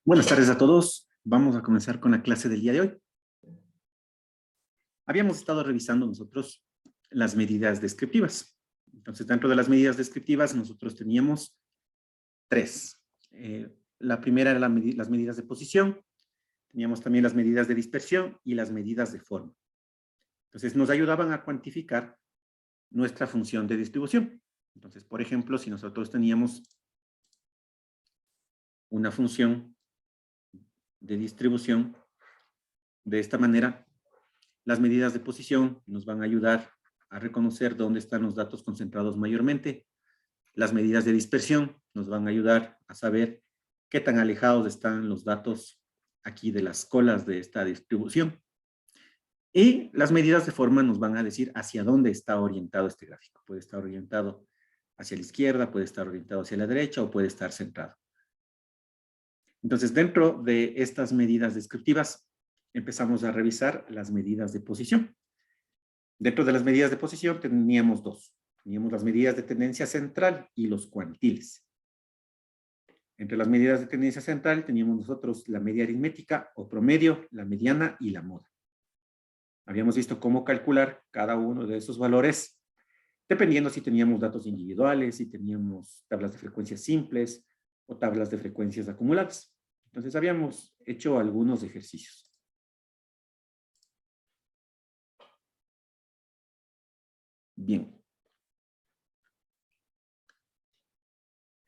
Buenas tardes a todos. Vamos a comenzar con la clase del día de hoy. Habíamos estado revisando nosotros las medidas descriptivas. Entonces, dentro de las medidas descriptivas, nosotros teníamos tres. La primera era las medidas de posición, teníamos también las medidas de dispersión y las medidas de forma. Entonces, nos ayudaban a cuantificar nuestra función de distribución. Entonces, por ejemplo, si nosotros teníamos una función de distribución de esta manera, las medidas de posición nos van a ayudar a reconocer dónde están los datos concentrados mayormente. Las medidas de dispersión nos van a ayudar a saber qué tan alejados están los datos aquí de las colas de esta distribución. Y las medidas de forma nos van a decir hacia dónde está orientado este gráfico. Puede estar orientado hacia la izquierda, puede estar orientado hacia la derecha o puede estar centrado. Entonces, dentro de estas medidas descriptivas, empezamos a revisar las medidas de posición. Dentro de las medidas de posición teníamos dos. Teníamos las medidas de tendencia central y los cuantiles. Entre las medidas de tendencia central teníamos nosotros la media aritmética o promedio, la mediana y la moda. Habíamos visto cómo calcular cada uno de esos valores, dependiendo si teníamos datos individuales, si teníamos tablas de frecuencias simples o tablas de frecuencias acumuladas. Entonces habíamos hecho algunos ejercicios. Bien.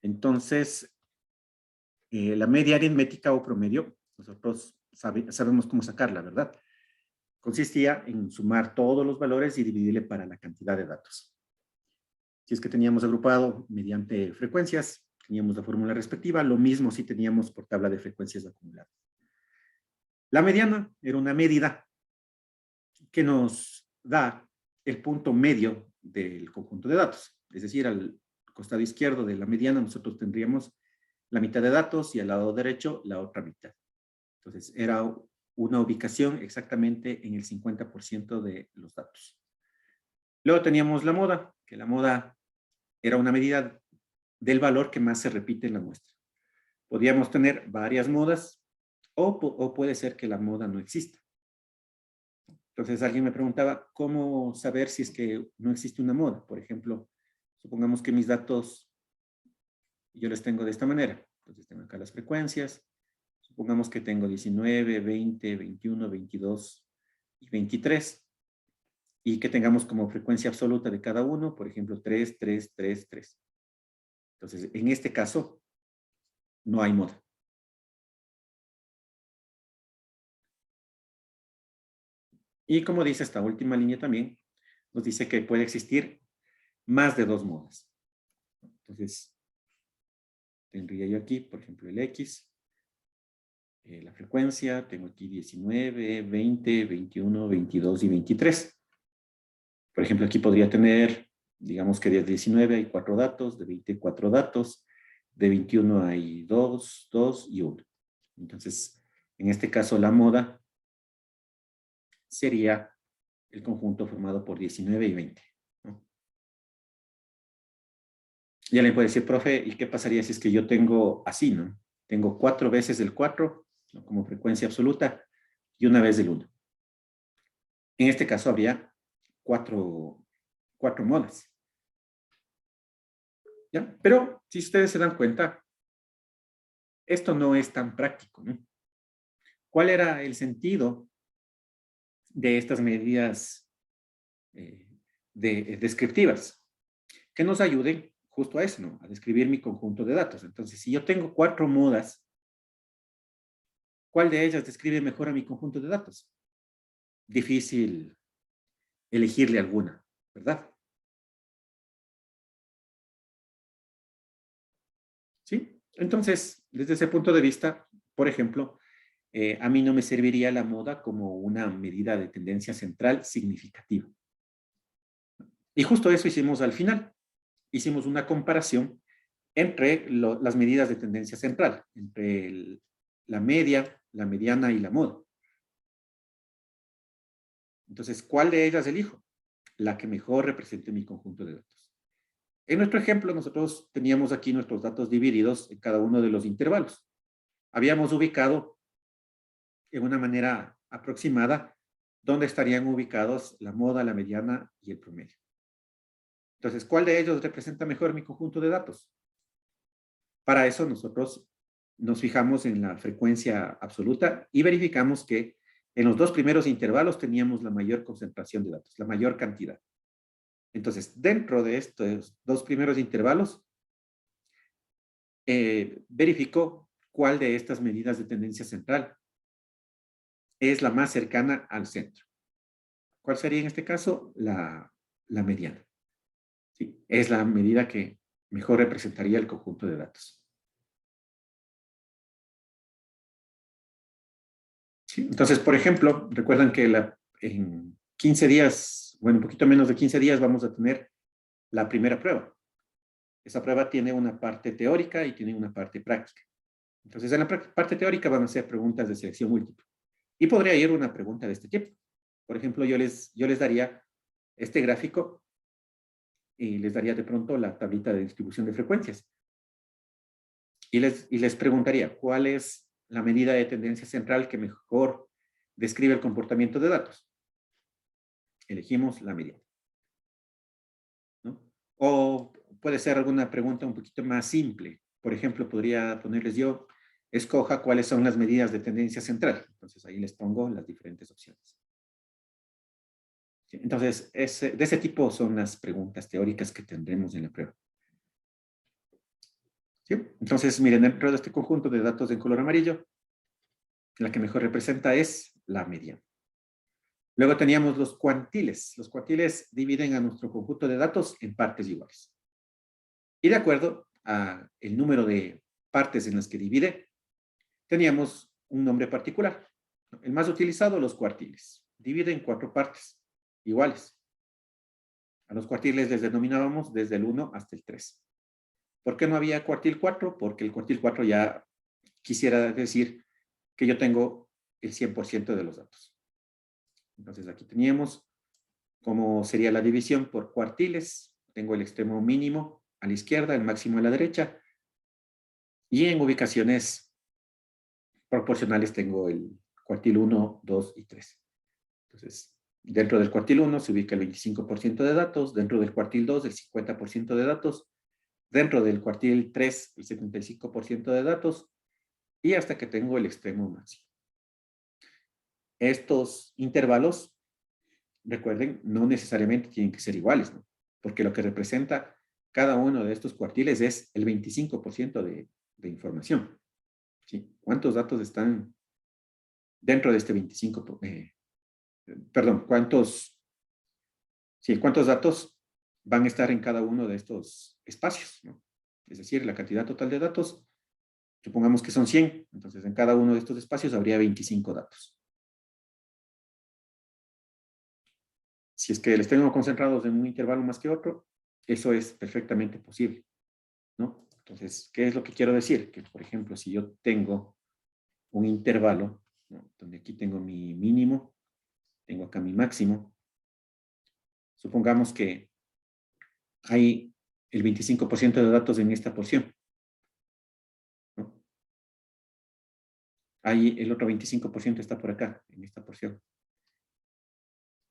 Entonces, la media aritmética o promedio, nosotros sabemos cómo sacarla, ¿verdad? Consistía en sumar todos los valores y dividirle para la cantidad de datos. Si es que teníamos agrupado mediante frecuencias, teníamos la fórmula respectiva, lo mismo si teníamos por tabla de frecuencias acumuladas. La mediana era una medida que nos da el punto medio del conjunto de datos. Es decir, al costado izquierdo de la mediana nosotros tendríamos la mitad de datos y al lado derecho la otra mitad. Entonces, era una ubicación exactamente en el 50% de los datos. Luego teníamos la moda, que la moda era una medida del valor que más se repite en la muestra. Podríamos tener varias modas o puede ser que la moda no exista. Entonces alguien me preguntaba, ¿cómo saber si es que no existe una moda? Por ejemplo, supongamos que mis datos, yo les tengo de esta manera. Entonces tengo acá las frecuencias. Supongamos que tengo 19, 20, 21, 22 y 23. Y que tengamos como frecuencia absoluta de cada uno, por ejemplo, 3, 3, 3, 3. Entonces, en este caso, no hay moda. Y como dice esta última línea también, nos dice que puede existir más de dos modas. Entonces, tendría yo aquí, por ejemplo, el X, la frecuencia, tengo aquí 19, 20, 21, 22 y 23. Por ejemplo, aquí podría tener, digamos que de 19 hay 4 datos, de 20 4 datos, de 21 hay 2, 2 y 1. Entonces, en este caso, la moda sería el conjunto formado por 19 y 20. ¿No? Ya le puede decir, profe, ¿y qué pasaría si es que yo tengo así, ¿no? Tengo 4 veces el 4, ¿no? Como frecuencia absoluta, y una vez el 1. En este caso habría cuatro modas. ¿Ya? Pero si ustedes se dan cuenta, esto no es tan práctico, ¿no? ¿Cuál era el sentido de estas medidas descriptivas? Que nos ayuden justo a eso, ¿no? A describir mi conjunto de datos. Entonces, si yo tengo 4 modas, ¿cuál de ellas describe mejor a mi conjunto de datos? Difícil elegirle alguna, ¿verdad? ¿Sí? Entonces, desde ese punto de vista, por ejemplo, a mí no me serviría la moda como una medida de tendencia central significativa. Y justo eso hicimos al final. Hicimos una comparación entre las medidas de tendencia central, entre la media, la mediana y la moda. Entonces, ¿cuál de ellas elijo? La que mejor represente mi conjunto de datos. En nuestro ejemplo, nosotros teníamos aquí nuestros datos divididos en cada uno de los intervalos. habíamos ubicado de una manera aproximada dónde estarían ubicados la moda, la mediana y el promedio. Entonces, ¿cuál de ellos representa mejor mi conjunto de datos? Para eso nosotros nos fijamos en la frecuencia absoluta y verificamos que en los dos primeros intervalos teníamos la mayor concentración de datos, la mayor cantidad. Entonces, dentro de estos dos primeros intervalos, verificó cuál de estas medidas de tendencia central es la más cercana al centro. ¿Cuál sería en este caso? La mediana. ¿Sí? Es la medida que mejor representaría el conjunto de datos. ¿Sí? Entonces, por ejemplo, recuerdan que en 15 días, bueno, un poquito menos de 15 días vamos a tener la primera prueba. Esa prueba tiene una parte teórica y tiene una parte práctica. Entonces, en la parte teórica van a ser preguntas de selección múltiple. Y podría ir una pregunta de este tipo. Por ejemplo, yo les daría este gráfico y les daría de pronto la tablita de distribución de frecuencias. Y les preguntaría, ¿cuál es la medida de tendencia central que mejor describe el comportamiento de datos? Elegimos la mediana, ¿no? O puede ser alguna pregunta un poquito más simple. Por ejemplo, podría ponerles yo, escoja cuáles son las medidas de tendencia central. Entonces, ahí les pongo las diferentes opciones. Entonces, de ese tipo son las preguntas teóricas que tendremos en la prueba. ¿Sí? Entonces, miren, dentro de este conjunto de datos en color amarillo, la que mejor representa es la mediana. Luego teníamos los cuantiles. Los cuantiles dividen a nuestro conjunto de datos en partes iguales. Y de acuerdo al número de partes en las que divide, teníamos un nombre particular. El más utilizado, los cuartiles. Divide en 4 partes iguales. A los cuartiles les denominábamos desde el 1 hasta el 3. ¿Por qué no había cuartil 4? Porque el cuartil 4 ya quisiera decir que yo tengo el 100% de los datos. Entonces aquí teníamos cómo sería la división por cuartiles. Tengo el extremo mínimo a la izquierda, el máximo a la derecha. Y en ubicaciones proporcionales tengo el cuartil 1, 2 y 3. Entonces, dentro del cuartil 1 se ubica el 25% de datos, dentro del cuartil 2 el 50% de datos, dentro del cuartil 3 el 75% de datos, y hasta que tengo el extremo máximo. Estos intervalos, recuerden, no necesariamente tienen que ser iguales, ¿no? Porque lo que representa cada uno de estos cuartiles es el 25% de información. ¿Sí? ¿Cuántos datos están dentro de este 25%? Perdón, ¿cuántos datos van a estar en cada uno de estos espacios, ¿no? Es decir, la cantidad total de datos, supongamos que son 100, entonces en cada uno de estos espacios habría 25 datos. Si es que les tengo concentrados en un intervalo más que otro, eso es perfectamente posible, ¿no? Entonces, ¿qué es lo que quiero decir? Que, por ejemplo, si yo tengo un intervalo, ¿no? Donde aquí tengo mi mínimo, tengo acá mi máximo, supongamos que hay el 25% de datos en esta porción, ¿no? Ahí el otro 25% está por acá, en esta porción.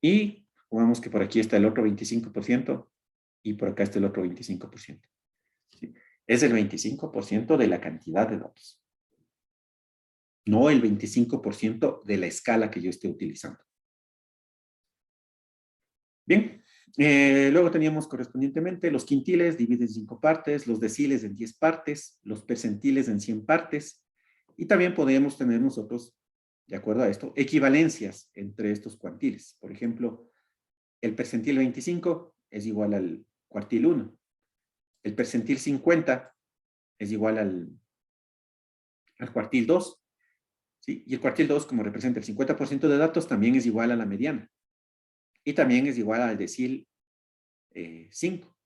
Y supongamos que por aquí está el otro 25% y por acá está el otro 25%. ¿Sí? Es el 25% de la cantidad de datos, no el 25% de la escala que yo esté utilizando. Bien, luego teníamos correspondientemente los quintiles, dividen en 5 partes, los deciles en 10 partes, los percentiles en 100 partes, y también podemos tener nosotros, de acuerdo a esto, equivalencias entre estos cuantiles. Por ejemplo, el percentil 25 es igual al cuartil 1. El percentil 50 es igual al cuartil 2. ¿Sí? Y el cuartil 2, como representa el 50% de datos, también es igual a la mediana. Y también es igual al decil 5.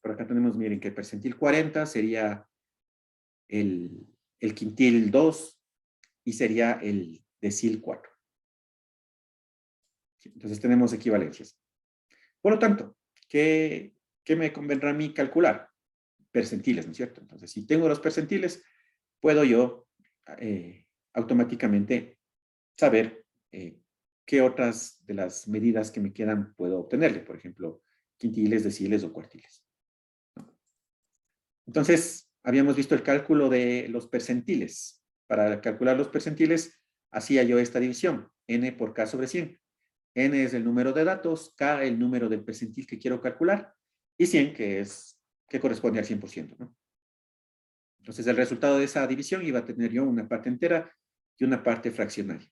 Por acá tenemos, miren, que el percentil 40 sería el quintil 2 y sería el decil 4. Entonces tenemos equivalencias. Por lo tanto, ¿qué me convendrá a mí calcular? Percentiles, ¿no es cierto? Entonces, si tengo los percentiles, puedo yo automáticamente saber qué otras de las medidas que me quedan puedo obtenerle, por ejemplo, quintiles, deciles o cuartiles. Entonces, habíamos visto el cálculo de los percentiles. Para calcular los percentiles, hacía yo esta división, n por k sobre 100. N es el número de datos, k el número del percentil que quiero calcular, y 100 que corresponde al 100%, ¿no? Entonces, el resultado de esa división iba a tener yo una parte entera y una parte fraccionaria.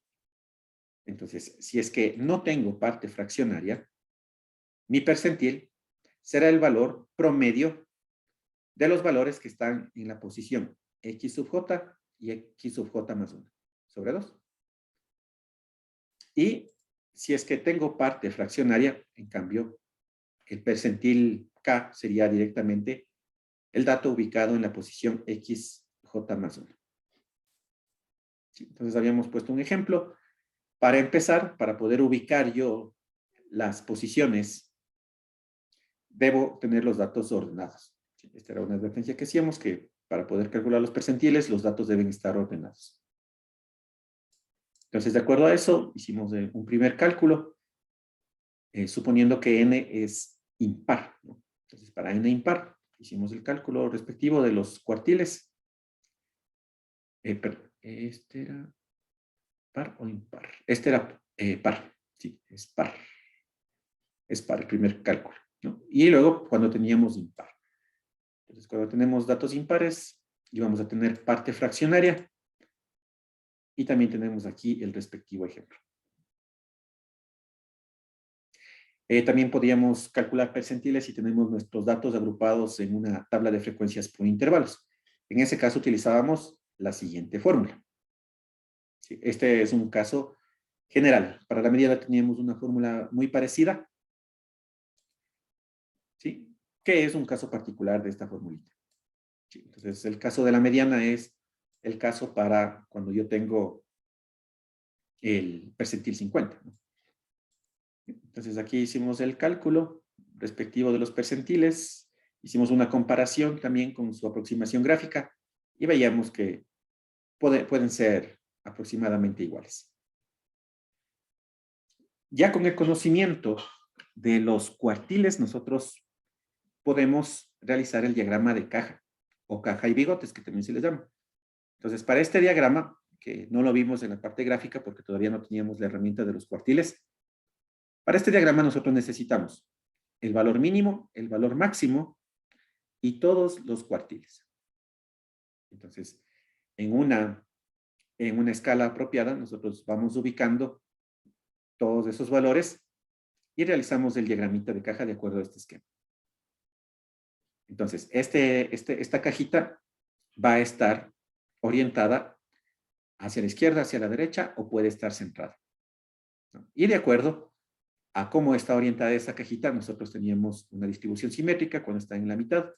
Entonces, si es que no tengo parte fraccionaria, mi percentil será el valor promedio de los valores que están en la posición x sub j y x sub j más 1 sobre 2. Y si es que tengo parte fraccionaria, en cambio, el percentil k sería directamente el dato ubicado en la posición xj más 1. Entonces habíamos puesto un ejemplo. Para empezar, para poder ubicar yo las posiciones, debo tener los datos ordenados. Esta era una advertencia que hacíamos, que para poder calcular los percentiles, los datos deben estar ordenados. Entonces, de acuerdo a eso, hicimos un primer cálculo, suponiendo que n es impar, ¿no? Entonces, para n impar, hicimos el cálculo respectivo de los cuartiles. Este era par o impar. Este era par, sí, es par. Es par el primer cálculo, ¿no? Y luego, cuando teníamos impar. Entonces, cuando tenemos datos impares, íbamos a tener parte fraccionaria. Y también tenemos aquí el respectivo ejemplo. También podríamos calcular percentiles si tenemos nuestros datos agrupados en una tabla de frecuencias por intervalos. En ese caso utilizábamos la siguiente fórmula. Sí, este es un caso general. Para la mediana teníamos una fórmula muy parecida. ¿Sí? Que es un caso particular de esta formulita. Sí, entonces, el caso de la mediana es el caso para cuando yo tengo el percentil 50, ¿no? Entonces, aquí hicimos el cálculo respectivo de los percentiles, hicimos una comparación también con su aproximación gráfica y veíamos que pueden ser aproximadamente iguales. Ya con el conocimiento de los cuartiles, nosotros podemos realizar el diagrama de caja o caja y bigotes, que también se les llama. Entonces, para este diagrama, que no lo vimos en la parte gráfica porque todavía no teníamos la herramienta de los cuartiles, para este diagrama nosotros necesitamos el valor mínimo, el valor máximo y todos los cuartiles. Entonces, en una escala apropiada, nosotros vamos ubicando todos esos valores y realizamos el diagramita de caja de acuerdo a este esquema. Entonces, esta cajita va a estar orientada hacia la izquierda, hacia la derecha, o puede estar centrada, ¿no? Y de acuerdo a cómo está orientada esa cajita, nosotros teníamos una distribución simétrica cuando está en la mitad,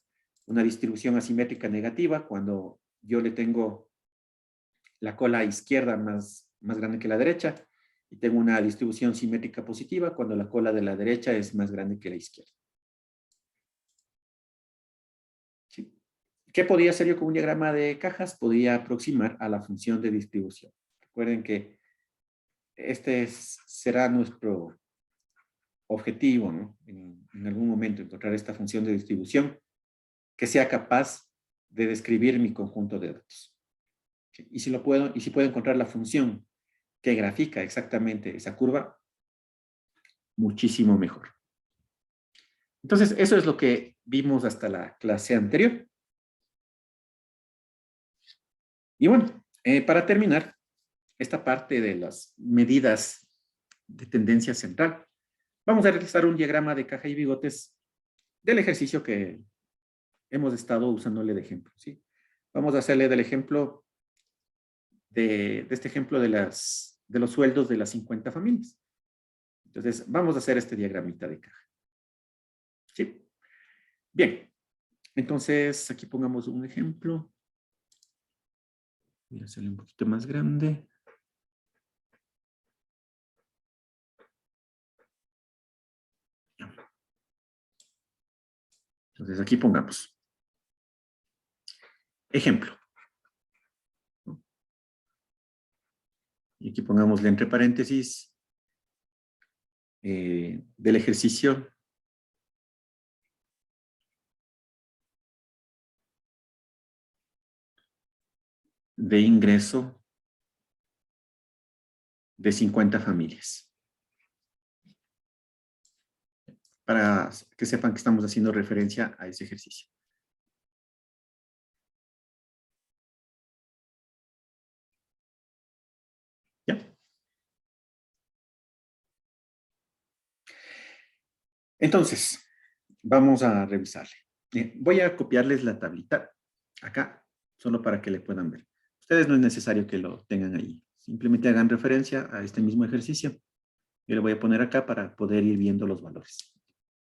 una distribución asimétrica negativa cuando yo le tengo la cola izquierda más grande que la derecha, y tengo una distribución simétrica positiva cuando la cola de la derecha es más grande que la izquierda. ¿Sí? ¿Qué podía hacer yo con un diagrama de cajas? Podía aproximar a la función de distribución. Recuerden que será nuestro objetivo, ¿no? En algún momento encontrar esta función de distribución que sea capaz de describir mi conjunto de datos. ¿Sí? Y si puedo encontrar la función que grafica exactamente esa curva, muchísimo mejor. Entonces, eso es lo que vimos hasta la clase anterior. Y bueno, para terminar, esta parte de las medidas de tendencia central, vamos a realizar un diagrama de caja y bigotes del ejercicio que hemos estado usándole de ejemplo, ¿sí? Vamos a hacerle del ejemplo de este ejemplo de los sueldos de las 50 familias. Entonces, vamos a hacer este diagramita de caja. ¿Sí? Bien. Entonces, aquí pongamos un ejemplo. Voy a hacerle un poquito más grande. Entonces, aquí pongamos. Ejemplo. Y aquí pongámosle entre paréntesis del ejercicio de ingreso de 50 familias. Para que sepan que estamos haciendo referencia a ese ejercicio. ¿Ya? Entonces, vamos a revisarle. Voy a copiarles la tablita acá, solo para que le puedan ver. Ustedes no es necesario que lo tengan ahí. Simplemente hagan referencia a este mismo ejercicio. Yo le voy a poner acá para poder ir viendo los valores.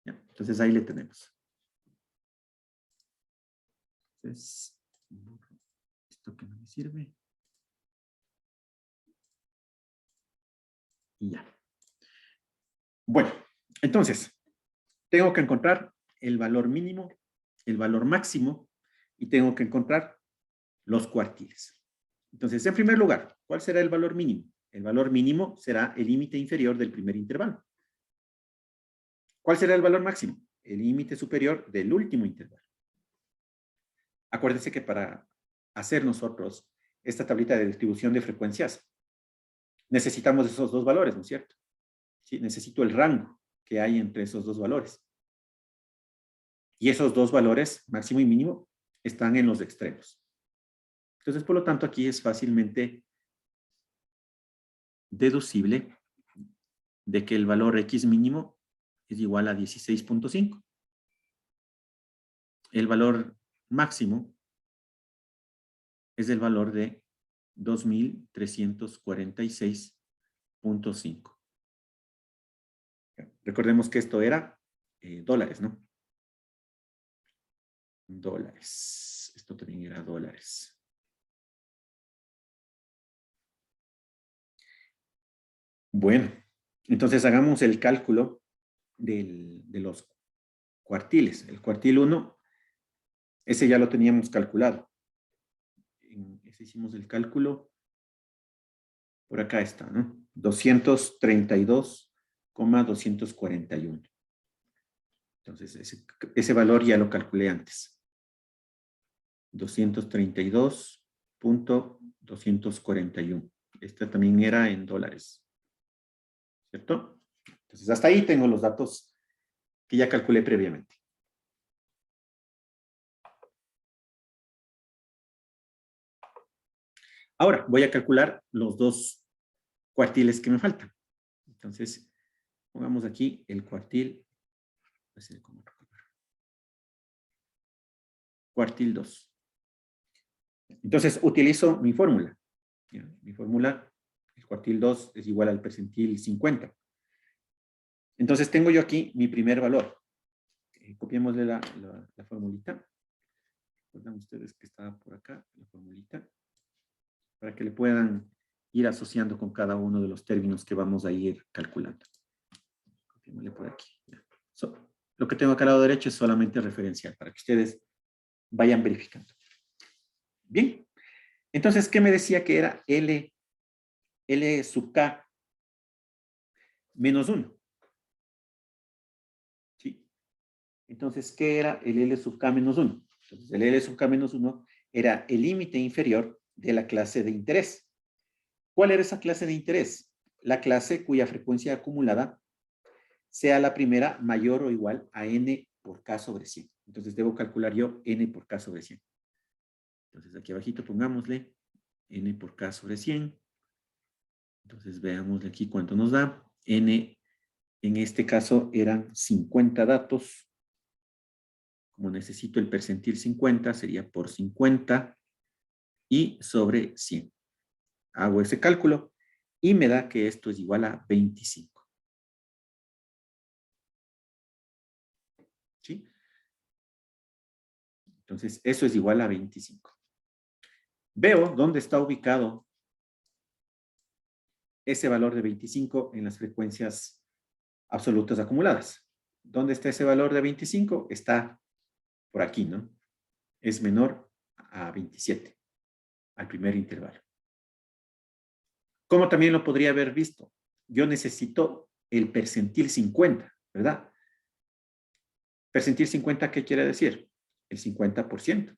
¿Ya? Entonces, ahí le tenemos. Entonces, esto que no me sirve. Y ya. Bueno, entonces, tengo que encontrar el valor mínimo, el valor máximo, y tengo que encontrar los cuartiles. Entonces, en primer lugar, ¿cuál será el valor mínimo? El valor mínimo será el límite inferior del primer intervalo. ¿Cuál será el valor máximo? El límite superior del último intervalo. Acuérdense que para hacer nosotros esta tablita de distribución de frecuencias, necesitamos esos dos valores, ¿no es cierto? Sí, necesito el rango que hay entre esos dos valores. Y esos dos valores, máximo y mínimo, están en los extremos. Entonces, por lo tanto, aquí es fácilmente deducible de que el valor X mínimo es igual a 16.5. El valor máximo es el valor de 2.346.5. Recordemos que esto era dólares, ¿no? Dólares. Esto también era dólares. Bueno, entonces hagamos el cálculo de los cuartiles. El cuartil 1, ese ya lo teníamos calculado. Ese hicimos el cálculo. Por acá está, ¿no? 232,241. Entonces, ese valor ya lo calculé antes. 232.241. Esta también era en dólares. ¿Cierto? Entonces, hasta ahí tengo los datos que ya calculé previamente. Ahora, voy a calcular los dos cuartiles que me faltan. Entonces, pongamos aquí el cuartil. Cuartil 2. Entonces, utilizo mi fórmula. Mi fórmula, el cuartil 2 es igual al percentil 50. Entonces, tengo yo aquí mi primer valor. Copiémosle la formulita. Recuerdan ustedes que estaba por acá, la formulita, para que le puedan ir asociando con cada uno de los términos que vamos a ir calculando. Copiémosle por aquí. Lo que tengo acá al lado derecho es solamente referencial, para que ustedes vayan verificando. Bien. Entonces, ¿qué me decía que era L sub K menos 1? ¿Sí? Entonces, ¿qué era el L sub K menos 1? Entonces, el L sub K menos 1 era el límite inferior de la clase de interés. ¿Cuál era esa clase de interés? La clase cuya frecuencia acumulada sea la primera mayor o igual a n por k sobre 100. Entonces, debo calcular yo n por k sobre 100. Entonces, aquí abajito pongámosle n por k sobre 100. Entonces, veamos aquí cuánto nos da. N, en este caso, eran 50 datos. Como necesito el percentil 50, sería por 50 y sobre 100. Hago ese cálculo y me da que esto es igual a 25. ¿Sí? Entonces, eso es igual a 25. Veo dónde está ubicado ese valor de 25 en las frecuencias absolutas acumuladas. ¿Dónde está ese valor de 25? Está por aquí, ¿no? Es menor a 27, al primer intervalo. ¿Cómo también lo podría haber visto? Yo necesito el percentil 50, ¿verdad? Percentil 50, ¿qué quiere decir? El 50%.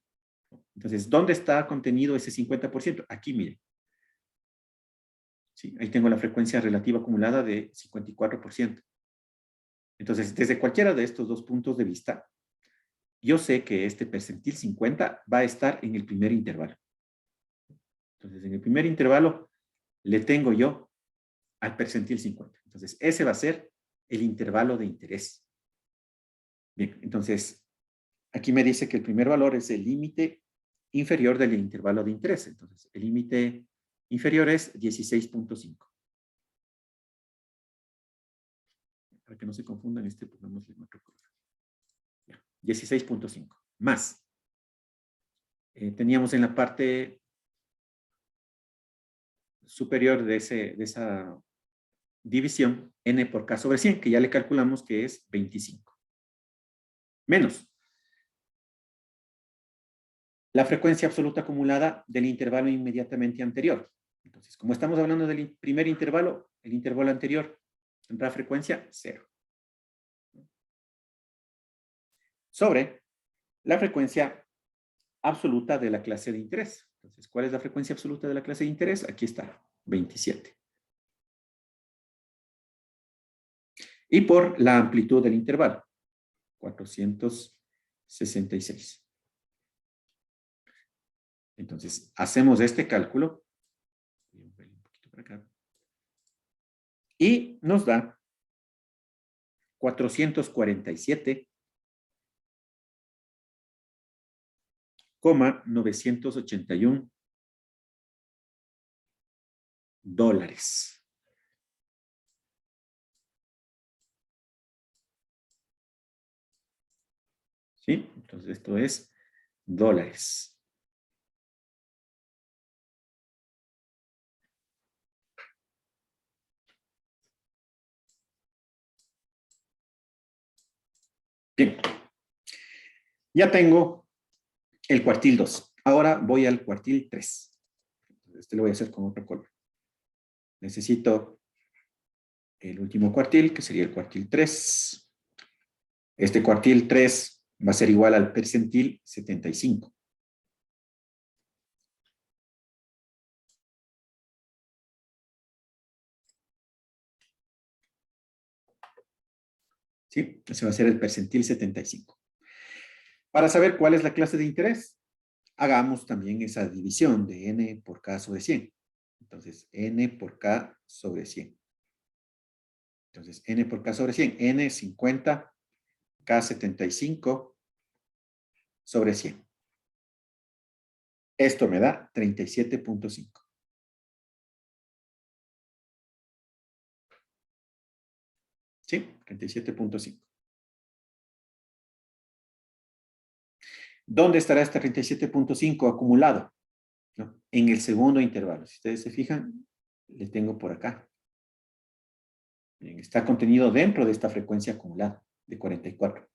Entonces, ¿dónde está contenido ese 50%? Aquí, miren. Sí, ahí tengo la frecuencia relativa acumulada de 54%. Entonces, desde cualquiera de estos dos puntos de vista, yo sé que este percentil 50 va a estar en el primer intervalo. Entonces, en el primer intervalo le tengo yo al percentil 50. Entonces, ese va a ser el intervalo de interés. Bien, entonces, aquí me dice que el primer valor es el límite inferior del intervalo de interés. Entonces, el límite inferior es 16.5. Para que no se confundan, pongámosle en otro color. 16.5. Más. Teníamos en la parte superior de esa división, n por k sobre 100, que ya le calculamos que es 25. Menos la frecuencia absoluta acumulada del intervalo inmediatamente anterior. Entonces, como estamos hablando del primer intervalo, el intervalo anterior tendrá frecuencia 0. Sobre la frecuencia absoluta de la clase de interés. Entonces, ¿cuál es la frecuencia absoluta de la clase de interés? Aquí está, 27. Y por la amplitud del intervalo, 466. Entonces, hacemos este cálculo. Un poquito para acá. Y nos da 447,981 dólares. ¿Sí? Entonces, esto es dólares. Bien. Ya tengo el cuartil 2. Ahora voy al cuartil 3. Este lo voy a hacer con otro color. Necesito el último cuartil, que sería el cuartil 3. Este cuartil 3 va a ser igual al percentil 75. ¿Sí? Ese va a ser el percentil 75. Para saber cuál es la clase de interés, hagamos también esa división de n por k sobre 100. Entonces, n por k sobre 100. Entonces, n por k sobre 100. N 50, k 75 sobre 100. Esto me da 37.5. ¿Sí? 37.5. ¿Dónde estará este 37.5 acumulado? ¿No? En el segundo intervalo. Si ustedes se fijan, le tengo por acá. Bien, está contenido dentro de esta frecuencia acumulada de 44.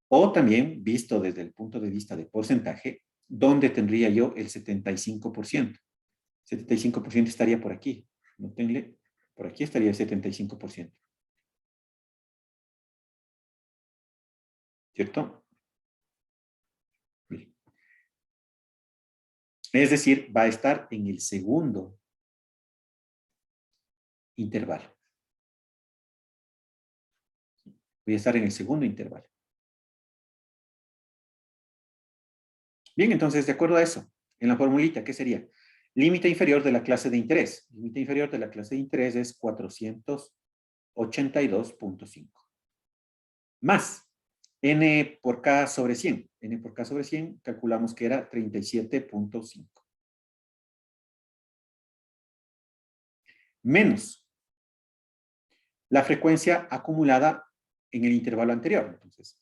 O también, visto desde el punto de vista de porcentaje, ¿dónde tendría yo el 75%? 75% estaría por aquí. Nótenle, por aquí estaría el 75%. ¿Cierto? Es decir, va a estar en el segundo intervalo. Voy a estar en el segundo intervalo. Bien, entonces, de acuerdo a eso, en la formulita, ¿qué sería? Límite inferior de la clase de interés. Límite inferior de la clase de interés es 482.5. Más n por k sobre 100. N por k sobre 100 calculamos que era 37.5. Menos la frecuencia acumulada en el intervalo anterior. Entonces,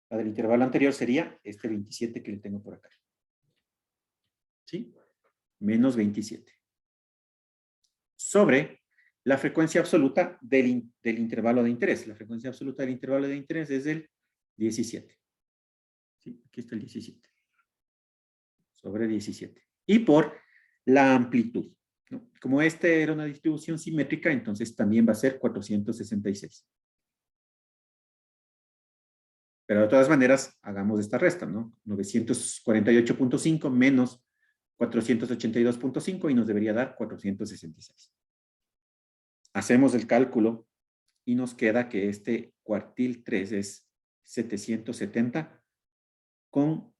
la del intervalo anterior sería este 27 que le tengo por acá. ¿Sí? Menos 27. Sobre la frecuencia absoluta del intervalo de interés. La frecuencia absoluta del intervalo de interés es el 17. ¿Sí? Aquí está el 17. Sobre 17. Y por la amplitud. ¿no? Como este era una distribución simétrica, entonces también va a ser 466. Pero de todas maneras, hagamos esta resta, ¿no? 948.5 menos 482.5 y nos debería dar 466. Hacemos el cálculo y nos queda que este cuartil 3 es 770 con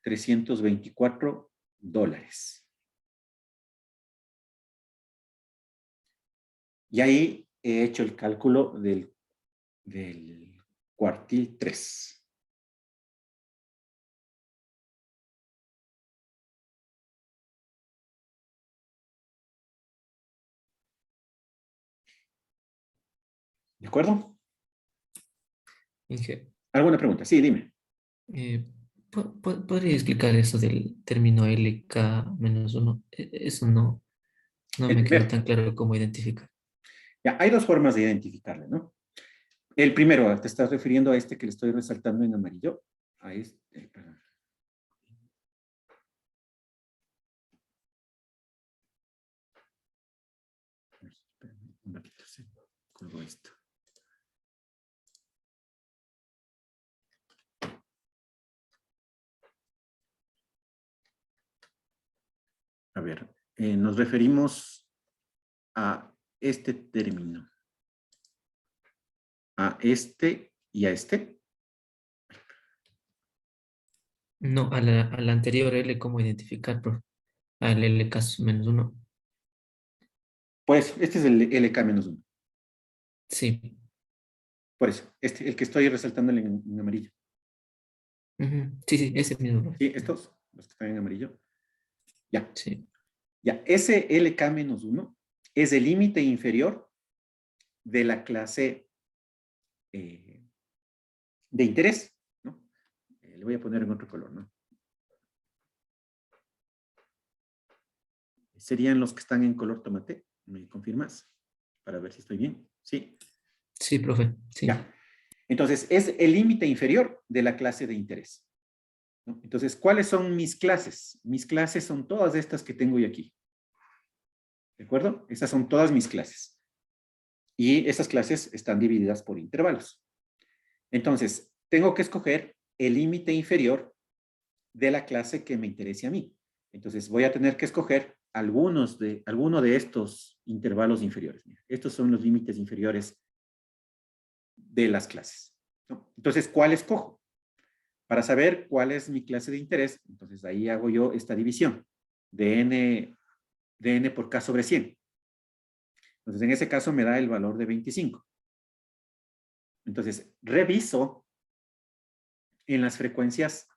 $324. Y ahí he hecho el cálculo del cuartil 3. ¿De acuerdo? Inge, ¿Alguna pregunta? Sí, dime. eh, ¿podría explicar eso del término LK-1? Eso no El me quedó primero. tan claro cómo identificar. Ya, hay dos formas de identificarle, ¿no? El primero, te estás refiriendo a este que le estoy resaltando en amarillo. A este, perdón. Espérame un ratito, sí. Colgo esto. A ver, nos referimos a este término. A este y a este. No, a la anterior L, ¿cómo identificar, profe? Al LK-1. Pues este es el LK-1. Sí. Por eso, este, el que estoy resaltando en amarillo. Ujú. Sí, sí, ese mismo, profe. Sí, estos, los que están en amarillo. Ya, Sí. ya. Ese LK-1 es el límite inferior de la clase de interés, ¿no? Le voy a poner en otro color, ¿no? Serían los que están en color tomate. ¿Me confirmas? Para ver si estoy bien. Sí. Sí, profe. Sí. Ya. Entonces, es el límite inferior de la clase de interés, ¿no? Entonces, ¿cuáles son mis clases? Mis clases son todas estas que tengo yo aquí. ¿De acuerdo? Estas son todas mis clases. Y esas clases están divididas por intervalos. Entonces, tengo que escoger el límite inferior de la clase que me interese a mí. Entonces, voy a tener que escoger alguno de estos intervalos inferiores. Mira, estos son los límites inferiores de las clases, ¿no? Entonces, ¿cuál escojo? Para saber cuál es mi clase de interés, entonces ahí hago yo esta división de n por k sobre 100. Entonces, en ese caso me da el valor de 25. Entonces, reviso en las frecuencias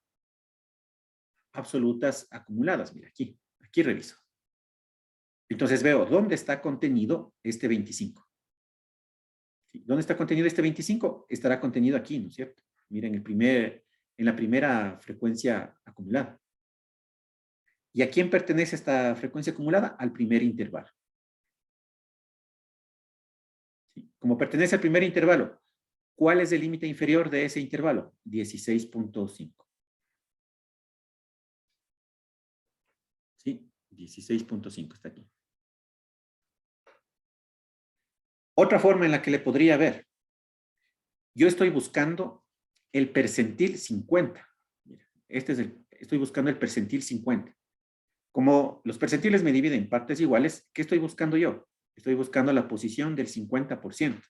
absolutas acumuladas. Mira, aquí reviso. Entonces veo dónde está contenido este 25. ¿Sí? ¿Dónde está contenido este 25? Estará contenido aquí, ¿no es cierto? Miren, en la primera frecuencia acumulada. ¿Y a quién pertenece esta frecuencia acumulada? Al primer intervalo. ¿Sí? Como pertenece al primer intervalo, ¿cuál es el límite inferior de ese intervalo? 16.5. ¿Sí? 16.5 está aquí. Otra forma en la que le podría ver. Yo estoy buscando el percentil 50. Mira, estoy buscando el percentil 50. Como los percentiles me dividen en partes iguales, ¿qué estoy buscando yo? Estoy buscando la posición del 50%.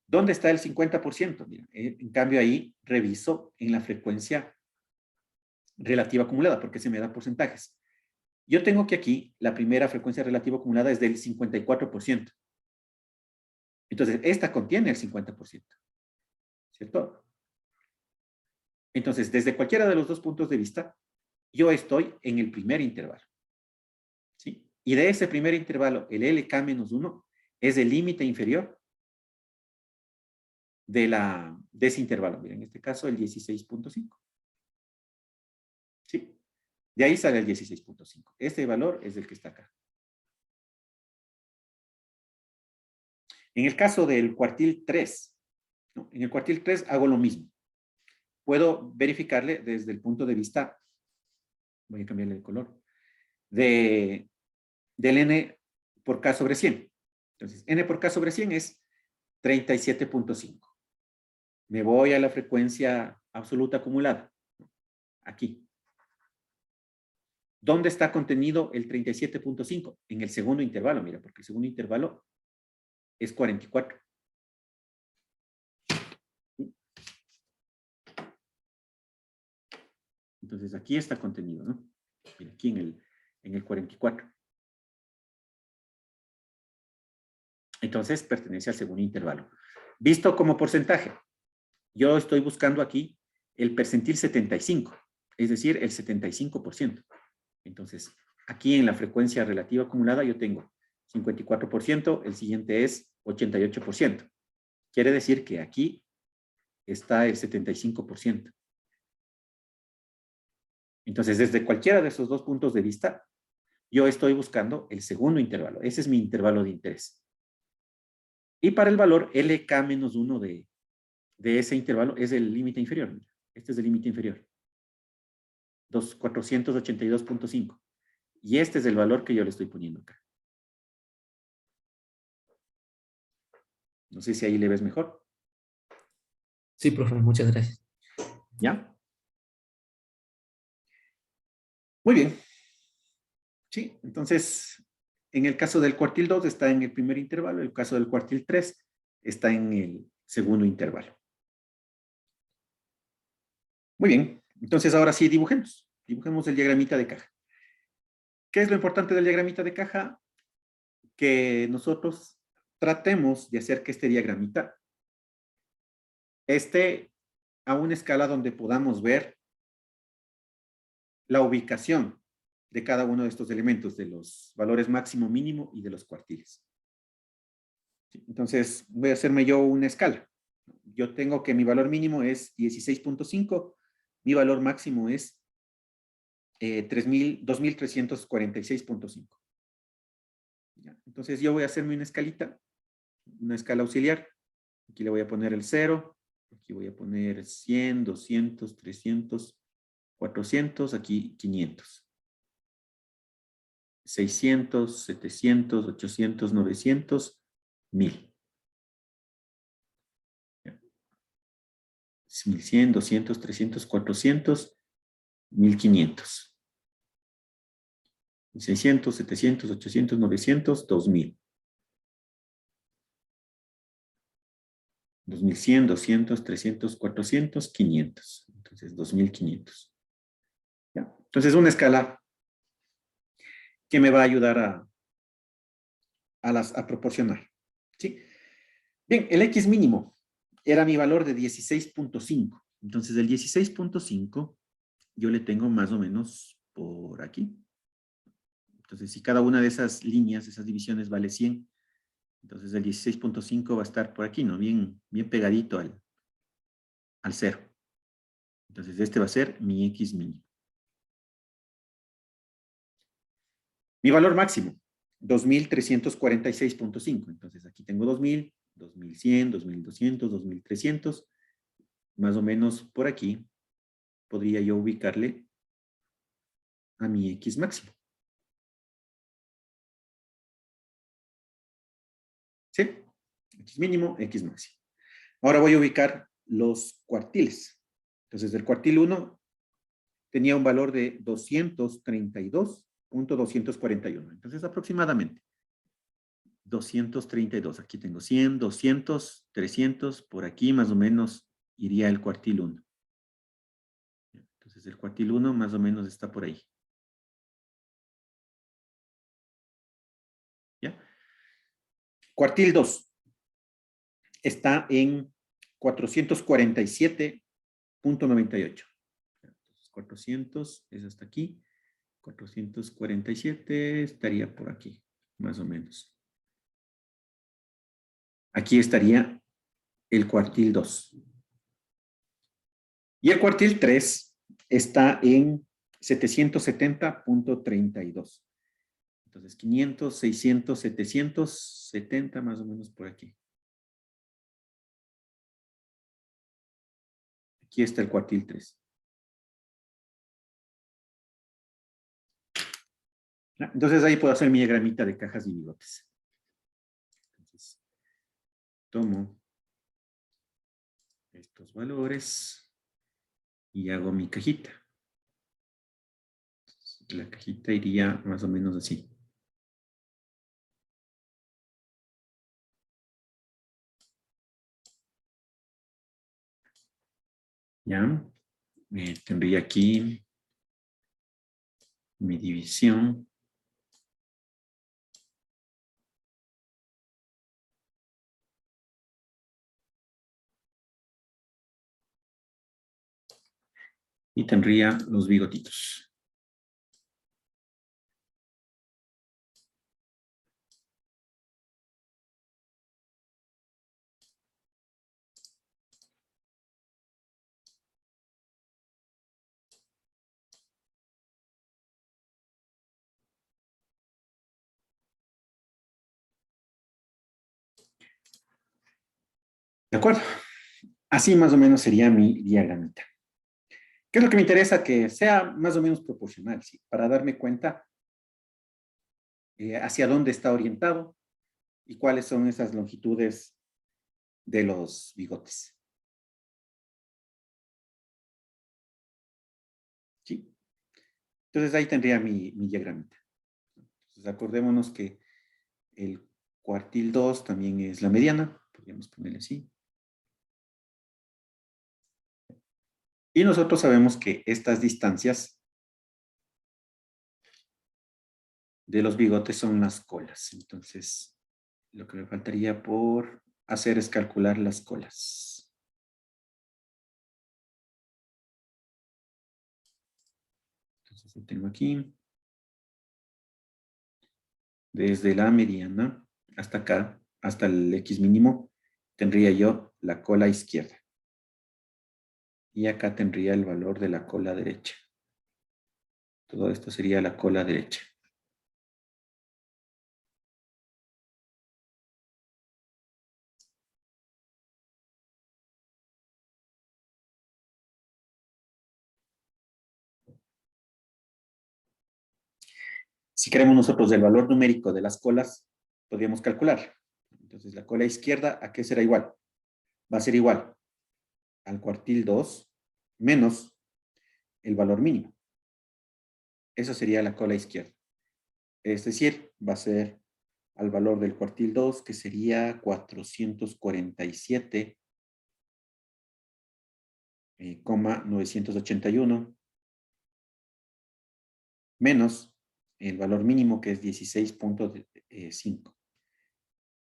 ¿Dónde está el 50%? Mira, en cambio ahí reviso en la frecuencia relativa acumulada, porque se me da porcentajes. Yo tengo que aquí la primera frecuencia relativa acumulada es del 54%. Entonces, esta contiene el 50%, ¿cierto? Entonces, desde cualquiera de los dos puntos de vista, yo estoy en el primer intervalo, ¿sí? Y de ese primer intervalo, el LK-1 es el límite inferior de ese intervalo. Miren, en este caso, el 16.5. ¿Sí? De ahí sale el 16.5. Este valor es el que está acá. En el caso del cuartil 3, ¿no? En el cuartil 3 hago lo mismo. Puedo verificarle desde el punto de vista, voy a cambiarle el color, del n por k sobre 100. Entonces, n por k sobre 100 es 37.5. Me voy a la frecuencia absoluta acumulada. Aquí. ¿Dónde está contenido el 37.5? En el segundo intervalo, mira, porque el segundo intervalo es 44. Entonces, aquí está contenido, ¿no? Mira, aquí en el 44. Entonces, pertenece al segundo intervalo. Visto como porcentaje, yo estoy buscando aquí el percentil 75, es decir, el 75%. Entonces, aquí en la frecuencia relativa acumulada yo tengo 54%, el siguiente es 88%. Quiere decir que aquí está el 75%. Entonces, desde cualquiera de esos dos puntos de vista, yo estoy buscando el segundo intervalo. Ese es mi intervalo de interés. Y para el valor LK-1 de ese intervalo es el límite inferior. Este es el límite inferior. 482.5. Y este es el valor que yo le estoy poniendo acá. No sé si ahí le ves mejor. Sí, profe, muchas gracias. ¿Ya? Muy bien. Sí, entonces, en el caso del cuartil 2 está en el primer intervalo, el caso del cuartil 3 está en el segundo intervalo. Muy bien, entonces ahora sí dibujemos. Dibujemos el diagramita de caja. ¿Qué es lo importante del diagramita de caja? Que nosotros tratemos de hacer que este diagramita esté a una escala donde podamos ver la ubicación de cada uno de estos elementos, de los valores máximo, mínimo y de los cuartiles. Entonces, voy a hacerme yo una escala. Yo tengo que mi valor mínimo es 16.5, mi valor máximo es 2346.5. Entonces, yo voy a hacerme una escalita, una escala auxiliar. Aquí le voy a poner el 0, aquí voy a poner 100, 200, 300, 400, aquí 500. 600, 700, 800, 900, 1000. 1100, 200, 300, 400, 1500. 600, 700, 800, 900, 2000. 2100, 200, 300, 400, 500. Entonces, 2500. ¿Ya? Entonces, una escala que me va a ayudar a proporcionar. ¿Sí? Bien, el X mínimo era mi valor de 16.5. Entonces, el 16.5 yo le tengo más o menos por aquí. Entonces, si cada una de esas líneas, esas divisiones vale 100, entonces el 16.5 va a estar por aquí, ¿no? Bien, bien pegadito al 0. Entonces, este va a ser mi X mínimo. Mi valor máximo, 2346.5. Entonces, aquí tengo 2000, 2100, 2200, 2300. Más o menos por aquí podría yo ubicarle a mi X máximo. ¿Sí? X mínimo, X máximo. Ahora voy a ubicar los cuartiles. Entonces, el cuartil 1 tenía un valor de 232.241. Entonces, aproximadamente 232. Aquí tengo 100, 200, 300. Por aquí más o menos iría el cuartil 1. Entonces, el cuartil 1 más o menos está por ahí. ¿Ya? Cuartil 2 está en 447.98. 400 es hasta aquí. 447 estaría por aquí, más o menos. Aquí estaría el cuartil 2. Y el cuartil 3 está en 770.32. Entonces, 500, 600, 770 más o menos por aquí. Aquí está el cuartil 3. ¿Ya? Entonces ahí puedo hacer mi diagramita de cajas y bigotes. Entonces, tomo estos valores y hago mi cajita. La cajita iría más o menos así. ¿Ya? Tendría aquí mi división. Y tendría los bigotitos. ¿De acuerdo? Así más o menos sería mi diagramita. ¿Qué es lo que me interesa? Que sea más o menos proporcional, ¿sí? Para darme cuenta hacia dónde está orientado y cuáles son esas longitudes de los bigotes. ¿Sí? Entonces ahí tendría mi diagramita. Entonces acordémonos que el cuartil 2 también es la mediana, podríamos ponerle así. Y nosotros sabemos que estas distancias de los bigotes son las colas. Entonces, lo que me faltaría por hacer es calcular las colas. Entonces, lo tengo aquí. Desde la mediana hasta acá, hasta el X mínimo, tendría yo la cola izquierda. Y acá tendría el valor de la cola derecha. Todo esto sería la cola derecha. Si queremos nosotros el valor numérico de las colas, podríamos calcular. Entonces, la cola izquierda, ¿a qué será igual? Va a ser igual al cuartil 2 menos el valor mínimo. Eso sería la cola izquierda. Es decir, va a ser al valor del cuartil 2, que sería 447,981, menos el valor mínimo, que es 16.5.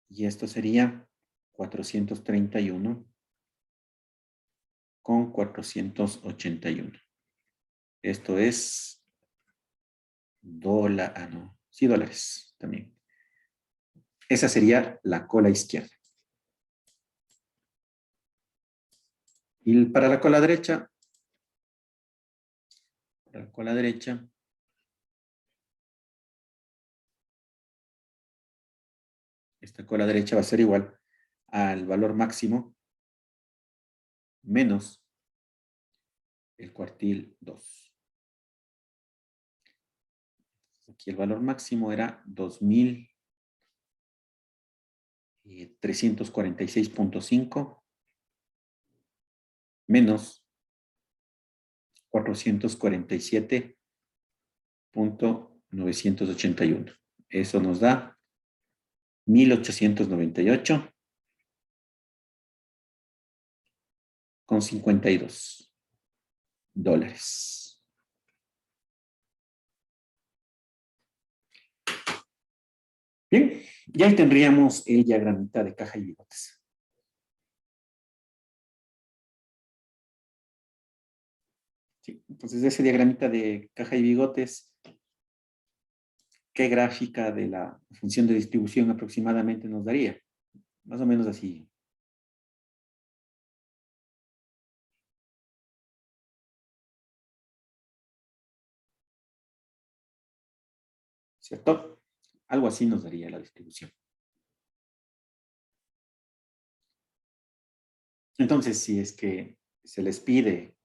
Y esto sería 431,481. Esto es sí, dólares también. Esa sería la cola izquierda. Y para la cola derecha, esta cola derecha va a ser igual al valor máximo menos el cuartil 2. Aquí el valor máximo era 2.346.5 menos 447.981. Eso nos da 1.898,52 dólares. Bien, ya ahí tendríamos el diagramita de caja y bigotes. Sí, entonces, ese diagramita de caja y bigotes, ¿qué gráfica de la función de distribución aproximadamente nos daría? Más o menos así. ¿Cierto? Algo así nos daría la distribución. Entonces, si es que se les pide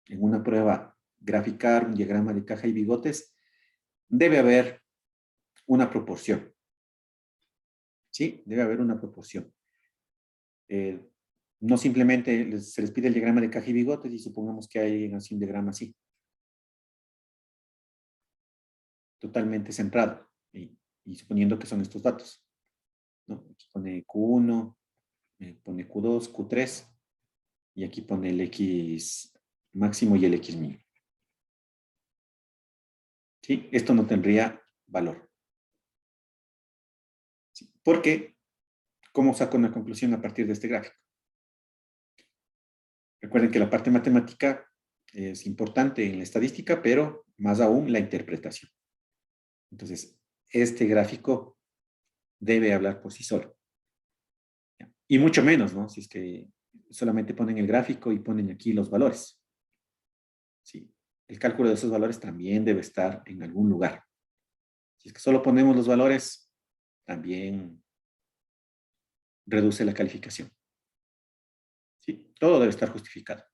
en una prueba graficar un diagrama de caja y bigotes, debe haber una proporción. ¿Sí? Debe haber una proporción. No simplemente se les pide el diagrama de caja y bigotes y supongamos que hay así un diagrama así. Totalmente centrado. Y suponiendo que son estos datos, ¿no? Aquí pone Q1, pone Q2, Q3, y aquí pone el X máximo y el X mínimo. ¿Sí? Esto no tendría valor. ¿Sí? Porque, ¿cómo saco una conclusión a partir de este gráfico? Recuerden que la parte matemática es importante en la estadística, pero más aún la interpretación. Entonces, este gráfico debe hablar por sí solo. Y mucho menos, ¿no? Si es que solamente ponen el gráfico y ponen aquí los valores. Sí. El cálculo de esos valores también debe estar en algún lugar. Si es que solo ponemos los valores, también reduce la calificación. ¿Sí? Todo debe estar justificado.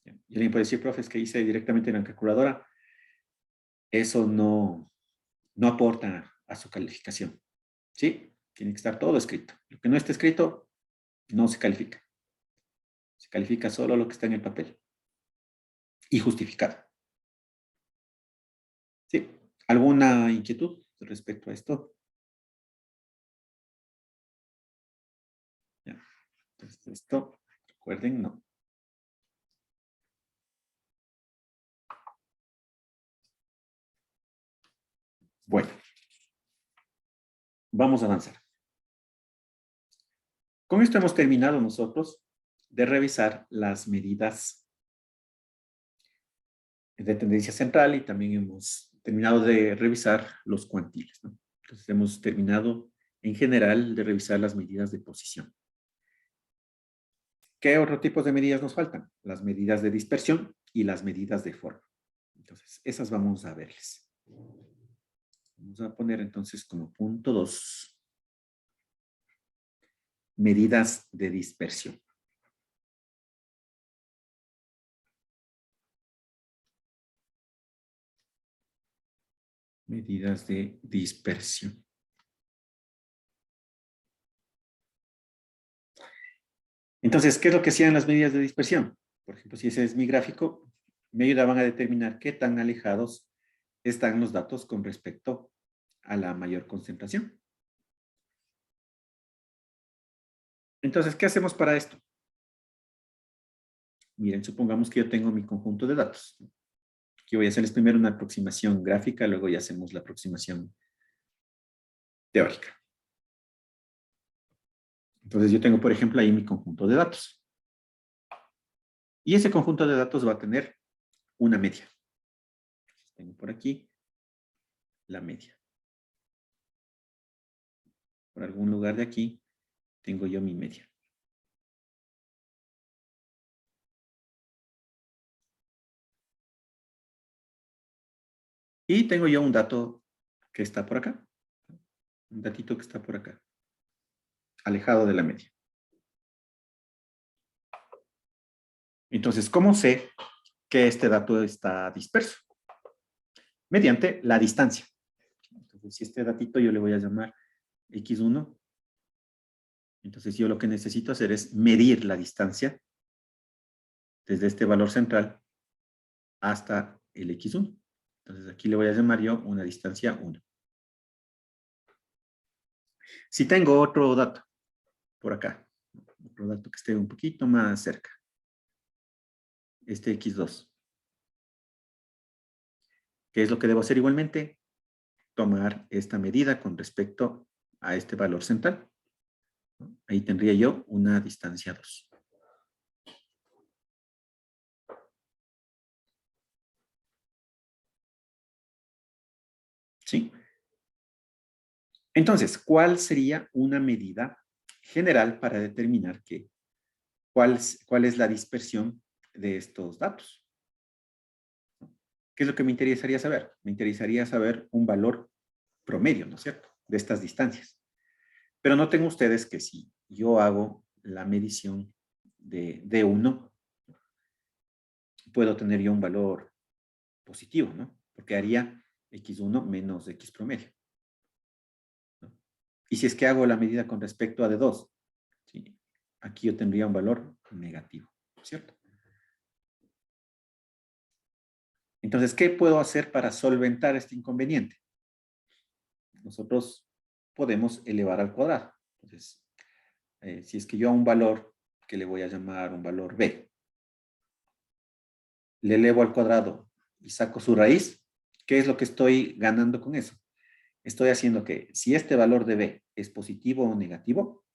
Y alguien puede decir, profe, es que hice directamente en la calculadora. Eso no aporta a su calificación. ¿Sí? Tiene que estar todo escrito. Lo que no esté escrito, no se califica. Se califica solo lo que está en el papel. Y justificado. ¿Sí? ¿Alguna inquietud respecto a esto? Ya. Entonces, esto, recuerden, no. Bueno, vamos a avanzar. Con esto hemos terminado nosotros de revisar las medidas de tendencia central y también hemos terminado de revisar los cuantiles, ¿no? Entonces hemos terminado en general de revisar las medidas de posición. ¿Qué otros tipos de medidas nos faltan? Las medidas de dispersión y las medidas de forma. Entonces, esas vamos a verles. Vamos a poner entonces como punto 2, medidas de dispersión. Medidas de dispersión. Entonces, ¿qué es lo que hacían las medidas de dispersión? Por ejemplo, si ese es mi gráfico, me ayudaban a determinar qué tan alejados están los datos con respecto a la mayor concentración. Entonces, ¿qué hacemos para esto? Miren, supongamos que yo tengo mi conjunto de datos. Aquí voy a hacerles primero una aproximación gráfica, luego ya hacemos la aproximación teórica. Entonces, yo tengo, por ejemplo, ahí mi conjunto de datos. Y ese conjunto de datos va a tener una media. Entonces, tengo por aquí la media. Por algún lugar de aquí tengo yo mi media. Y tengo yo un dato que está por acá. Un datito que está por acá. Alejado de la media. Entonces, ¿cómo sé que este dato está disperso? Mediante la distancia. Entonces, si este datito yo le voy a llamar X1, entonces yo lo que necesito hacer es medir la distancia desde este valor central hasta el X1. Entonces, aquí le voy a llamar yo una distancia 1. Si tengo otro dato por acá, otro dato que esté un poquito más cerca, este X2, ¿qué es lo que debo hacer igualmente? Tomar esta medida con respecto a este valor central. Ahí tendría yo una distancia 2. ¿Sí? Entonces, ¿cuál sería una medida general para determinar cuál es la dispersión de estos datos? ¿Qué es lo que me interesaría saber? Me interesaría saber un valor promedio, ¿no es cierto?, de estas distancias. Pero noten ustedes que si yo hago la medición de D1, puedo tener yo un valor positivo, ¿no? Porque haría X1 menos X promedio, ¿no? Y si es que hago la medida con respecto a D2, ¿sí? Aquí yo tendría un valor negativo, ¿cierto? Entonces, ¿qué puedo hacer para solventar este inconveniente? Nosotros podemos elevar al cuadrado. Entonces, si es que yo a un valor que le voy a llamar un valor B, le elevo al cuadrado y saco su raíz, ¿qué es lo que estoy ganando con eso? Estoy haciendo que si este valor de B es positivo o negativo,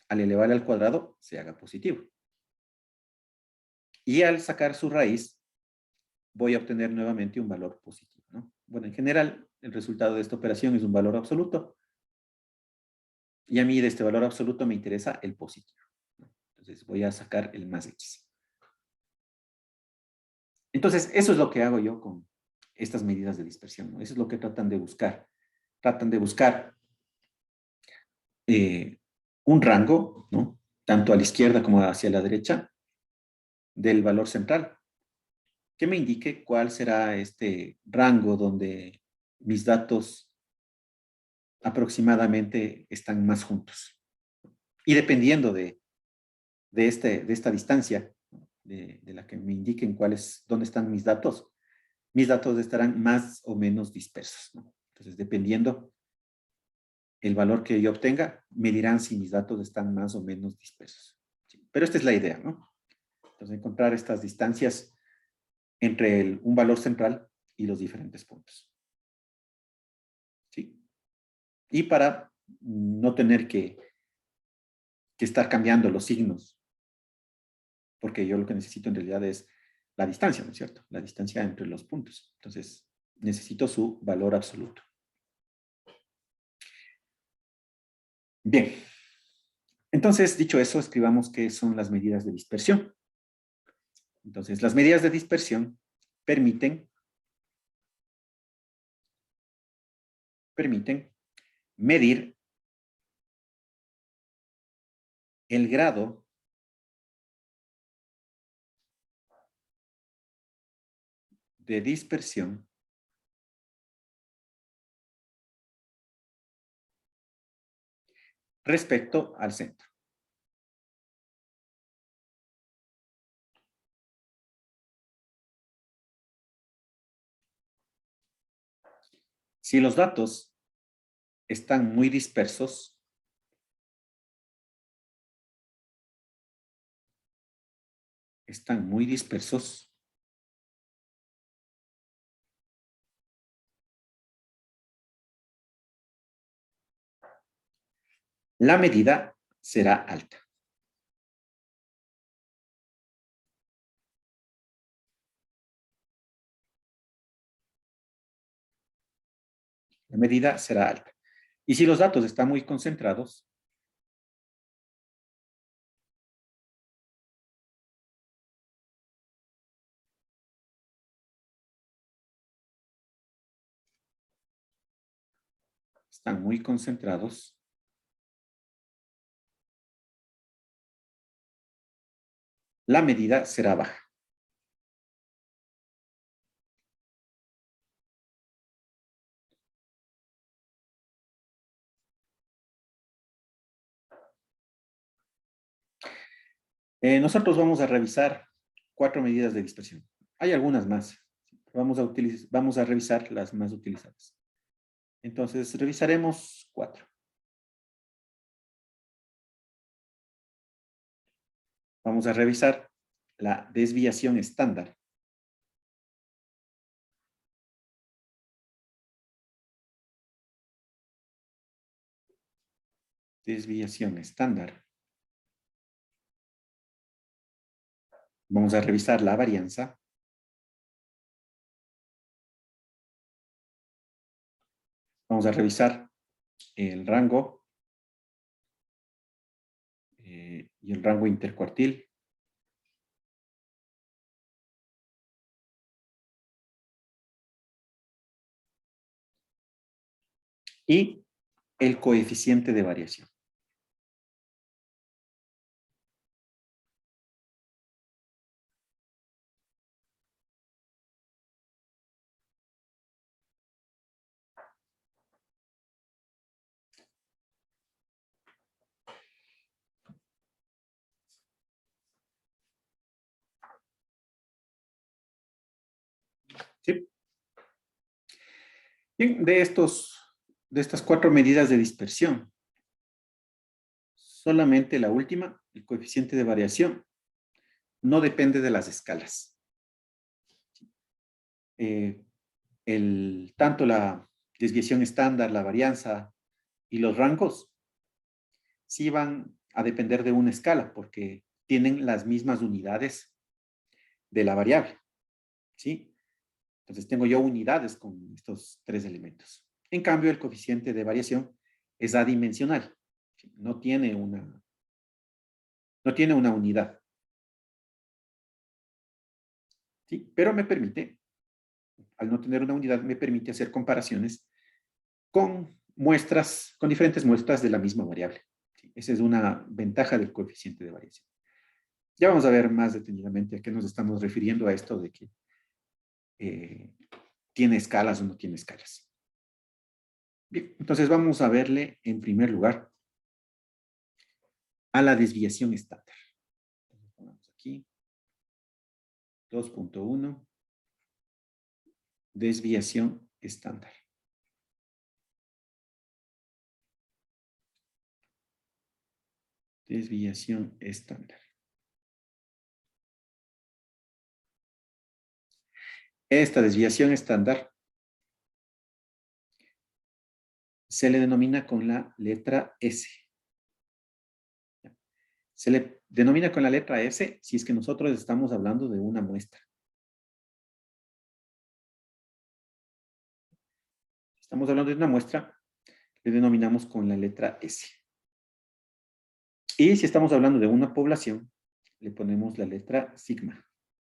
al elevarle al cuadrado se haga positivo. Y al sacar su raíz, voy a obtener nuevamente un valor positivo, ¿no? Bueno, en general, el resultado de esta operación es un valor absoluto. Y a mí de este valor absoluto me interesa el positivo, ¿no? Entonces voy a sacar el más X. Entonces, eso es lo que hago yo con estas medidas de dispersión, ¿no? Eso es lo que tratan de buscar. Tratan de buscar un rango, ¿no? Tanto a la izquierda como hacia la derecha, del valor central, que me indique cuál será este rango donde mis datos aproximadamente están más juntos. Y dependiendo de esta distancia, de la que me indiquen dónde están mis datos estarán más o menos dispersos, ¿no? Entonces, dependiendo el valor que yo obtenga, me dirán si mis datos están más o menos dispersos. ¿Sí? Pero esta es la idea, ¿no? Entonces, encontrar estas distancias entre un valor central y los diferentes puntos. ¿Sí? Y para no tener que estar cambiando los signos, porque yo lo que necesito en realidad es la distancia, ¿no es cierto? La distancia entre los puntos. Entonces, necesito su valor absoluto. Bien. Entonces, dicho eso, escribamos qué son las medidas de dispersión. Entonces, las medidas de dispersión permiten medir el grado de dispersión respecto al centro. Si los datos están muy dispersos, la medida será alta. La medida será alta. Y si los datos están muy concentrados, la medida será baja. Nosotros vamos a revisar 4 medidas de dispersión. Hay algunas más. Vamos a revisar las más utilizadas. Entonces, revisaremos 4. Vamos a revisar la desviación estándar. Desviación estándar. Vamos a revisar la varianza. Vamos a revisar el rango y el rango intercuartil. Y el coeficiente de variación. ¿Sí? Bien, de estas 4 medidas de dispersión, solamente la última, el coeficiente de variación, no depende de las escalas. Tanto la desviación estándar, la varianza y los rangos sí van a depender de una escala porque tienen las mismas unidades de la variable, ¿sí? Entonces tengo yo unidades con estos 3 elementos. En cambio, el coeficiente de variación es adimensional, ¿sí? No tiene una unidad, ¿sí? Pero me permite, al no tener una unidad, me permite hacer comparaciones con muestras, con diferentes muestras de la misma variable. ¿Sí? Esa es una ventaja del coeficiente de variación. Ya vamos a ver más detenidamente a qué nos estamos refiriendo a esto de que tiene escalas o no tiene escalas. Bien, entonces vamos a verle en primer lugar a la desviación estándar. Entonces, ponemos aquí 2.1, desviación estándar. Desviación estándar. Esta desviación estándar se le denomina con la letra S. Se le denomina con la letra S si es que nosotros estamos hablando de una muestra. Si estamos hablando de una muestra, le denominamos con la letra S. Y si estamos hablando de una población, le ponemos la letra sigma,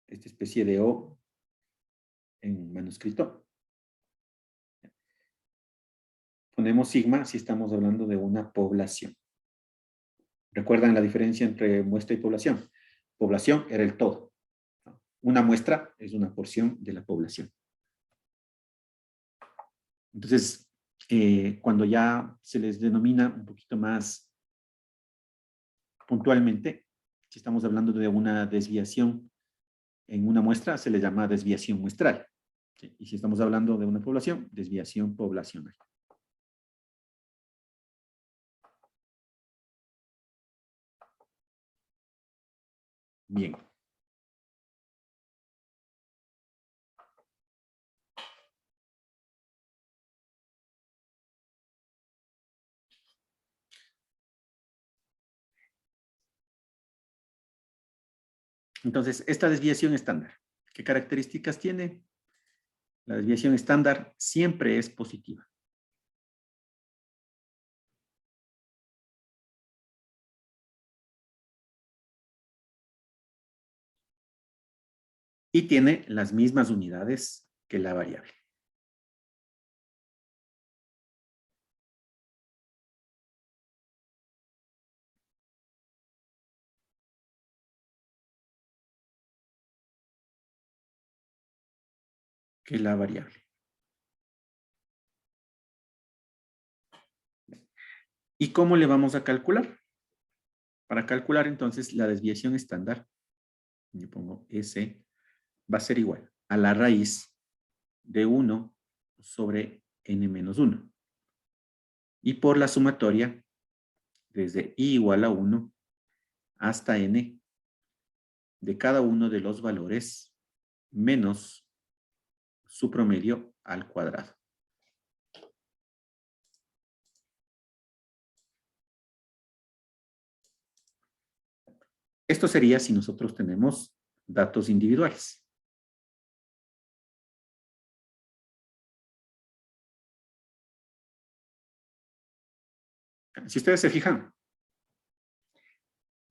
esta especie de O en manuscrito. Ponemos sigma si estamos hablando de una población. ¿Recuerdan la diferencia entre muestra y población? Población era el todo. Una muestra es una porción de la población. Entonces, cuando ya se les denomina un poquito más puntualmente, si estamos hablando de una desviación en una muestra, se le llama desviación muestral. ¿Sí? Y si estamos hablando de una población, desviación poblacional. Bien. Entonces, esta desviación estándar, ¿qué características tiene? La desviación estándar siempre es positiva. Y tiene las mismas unidades que la variable. Que la variable. ¿Y cómo le vamos a calcular? Para calcular entonces la desviación estándar, yo pongo S, va a ser igual a la raíz de 1 sobre n menos 1. Y por la sumatoria, desde i igual a 1 hasta n, de cada uno de los valores menos su promedio al cuadrado. Esto sería si nosotros tenemos datos individuales. Si ustedes se fijan,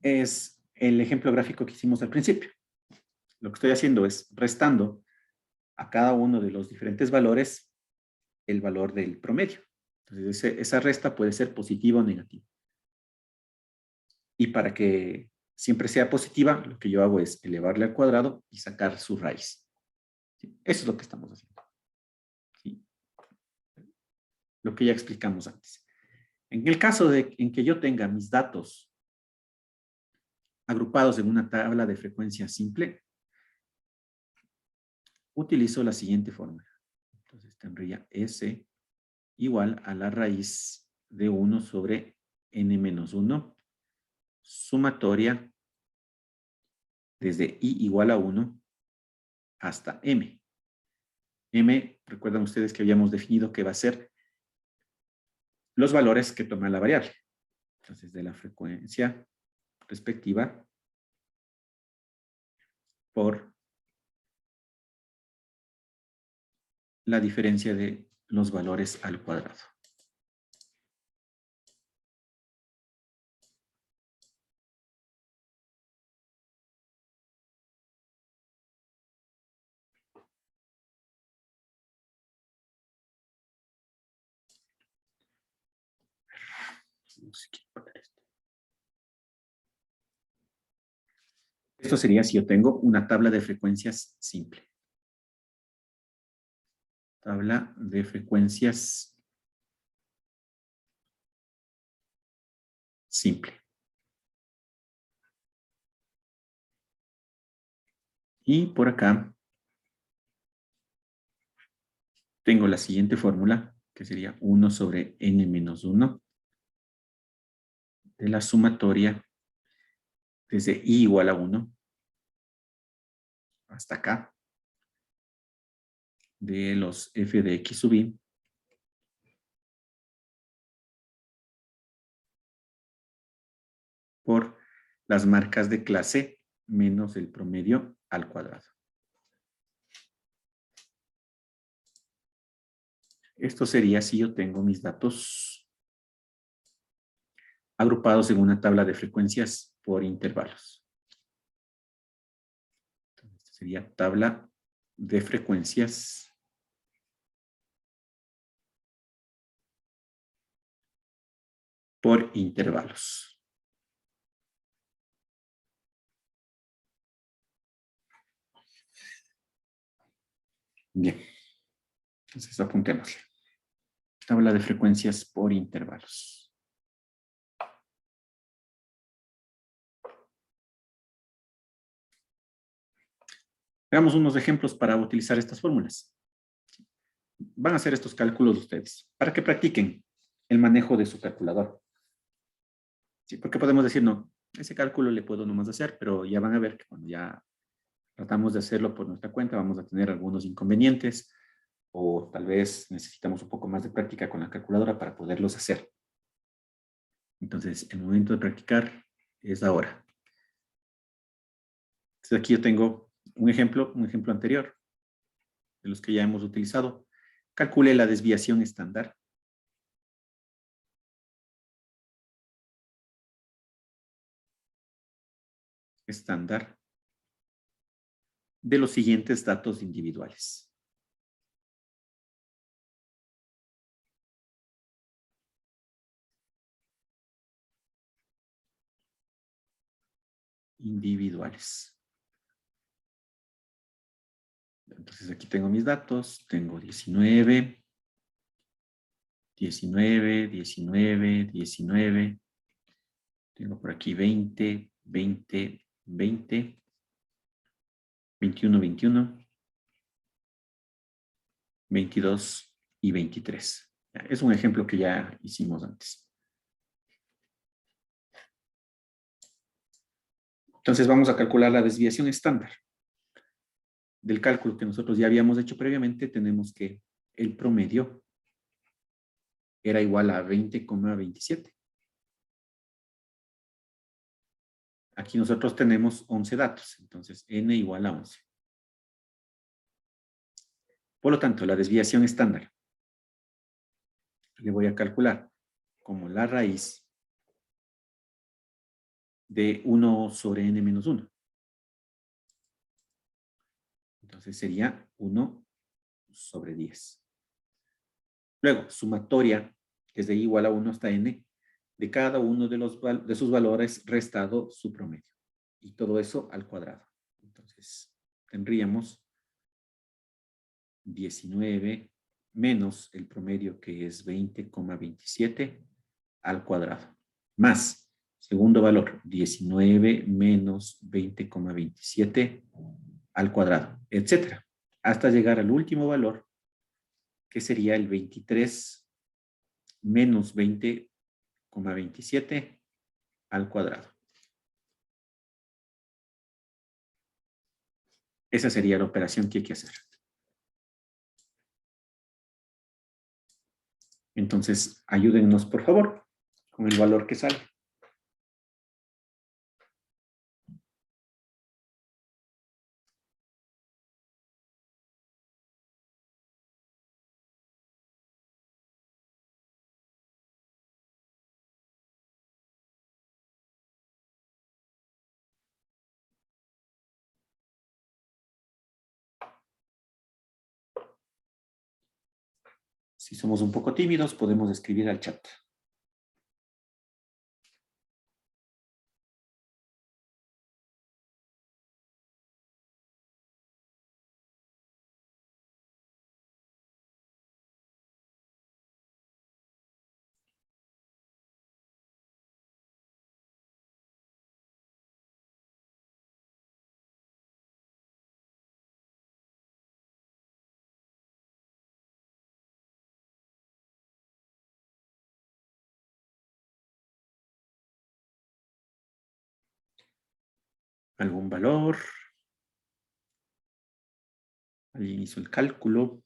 es el ejemplo gráfico que hicimos al principio. Lo que estoy haciendo es restando a cada uno de los diferentes valores el valor del promedio. Entonces, esa resta puede ser positiva o negativa. Y para que siempre sea positiva, lo que yo hago es elevarle al cuadrado y sacar su raíz. ¿Sí? Eso es lo que estamos haciendo. ¿Sí? Lo que ya explicamos antes. En el caso en que yo tenga mis datos agrupados en una tabla de frecuencia simple, utilizo la siguiente fórmula. Entonces tendría S igual a la raíz de 1 sobre n menos 1, sumatoria desde i igual a 1 hasta m. M, recuerdan ustedes que habíamos definido que va a ser los valores que toma la variable. Entonces, de la frecuencia respectiva por la diferencia de los valores al cuadrado. Esto sería si yo tengo una tabla de frecuencias simple. Tabla de frecuencias simple. Y por acá tengo la siguiente fórmula, que sería 1 sobre n menos 1 de la sumatoria desde i igual a 1 hasta acá de los f de x sub i por las marcas de clase menos el promedio al cuadrado. Esto sería si yo tengo mis datos agrupados en una tabla de frecuencias por intervalos. Entonces, sería tabla de frecuencias por intervalos. Bien, entonces apuntémosle. Tabla de frecuencias por intervalos. Veamos unos ejemplos para utilizar estas fórmulas. Van a hacer estos cálculos ustedes, para que practiquen el manejo de su calculador. Sí, porque podemos decir, no, ese cálculo le puedo nomás hacer, pero ya van a ver que cuando ya tratamos de hacerlo por nuestra cuenta, vamos a tener algunos inconvenientes, o tal vez necesitamos un poco más de práctica con la calculadora para poderlos hacer. Entonces, el momento de practicar es ahora. Entonces, aquí yo tengo un ejemplo anterior de los que ya hemos utilizado. Calcule la desviación estándar. Estándar de los siguientes datos individuales. Individuales. Entonces aquí tengo mis datos, tengo 19, 19, 19, 19, tengo por aquí 20, 20, 20, 21, 21, 22 y 23. Es un ejemplo que ya hicimos antes. Entonces vamos a calcular la desviación estándar. Del cálculo que nosotros ya habíamos hecho previamente, tenemos que el promedio era igual a 20,27. Aquí nosotros tenemos 11 datos, entonces n igual a 11. Por lo tanto, la desviación estándar le voy a calcular como la raíz de 1 sobre n menos 1. Entonces sería 1 sobre 10. Luego, sumatoria desde i igual a 1 hasta n de cada uno de sus valores restado su promedio. Y todo eso al cuadrado. Entonces, tendríamos 19 menos el promedio que es 20,27 al cuadrado. Más, segundo valor, 19 menos 20,27 al cuadrado, etcétera. hasta llegar al último valor, que sería el 23 menos 20,27 al cuadrado. Esa sería la operación que hay que hacer. Entonces, ayúdennos, por favor, con el valor que sale. Si somos un poco tímidos, podemos escribir al chat. ¿Algún valor? ¿Alguien hizo el cálculo?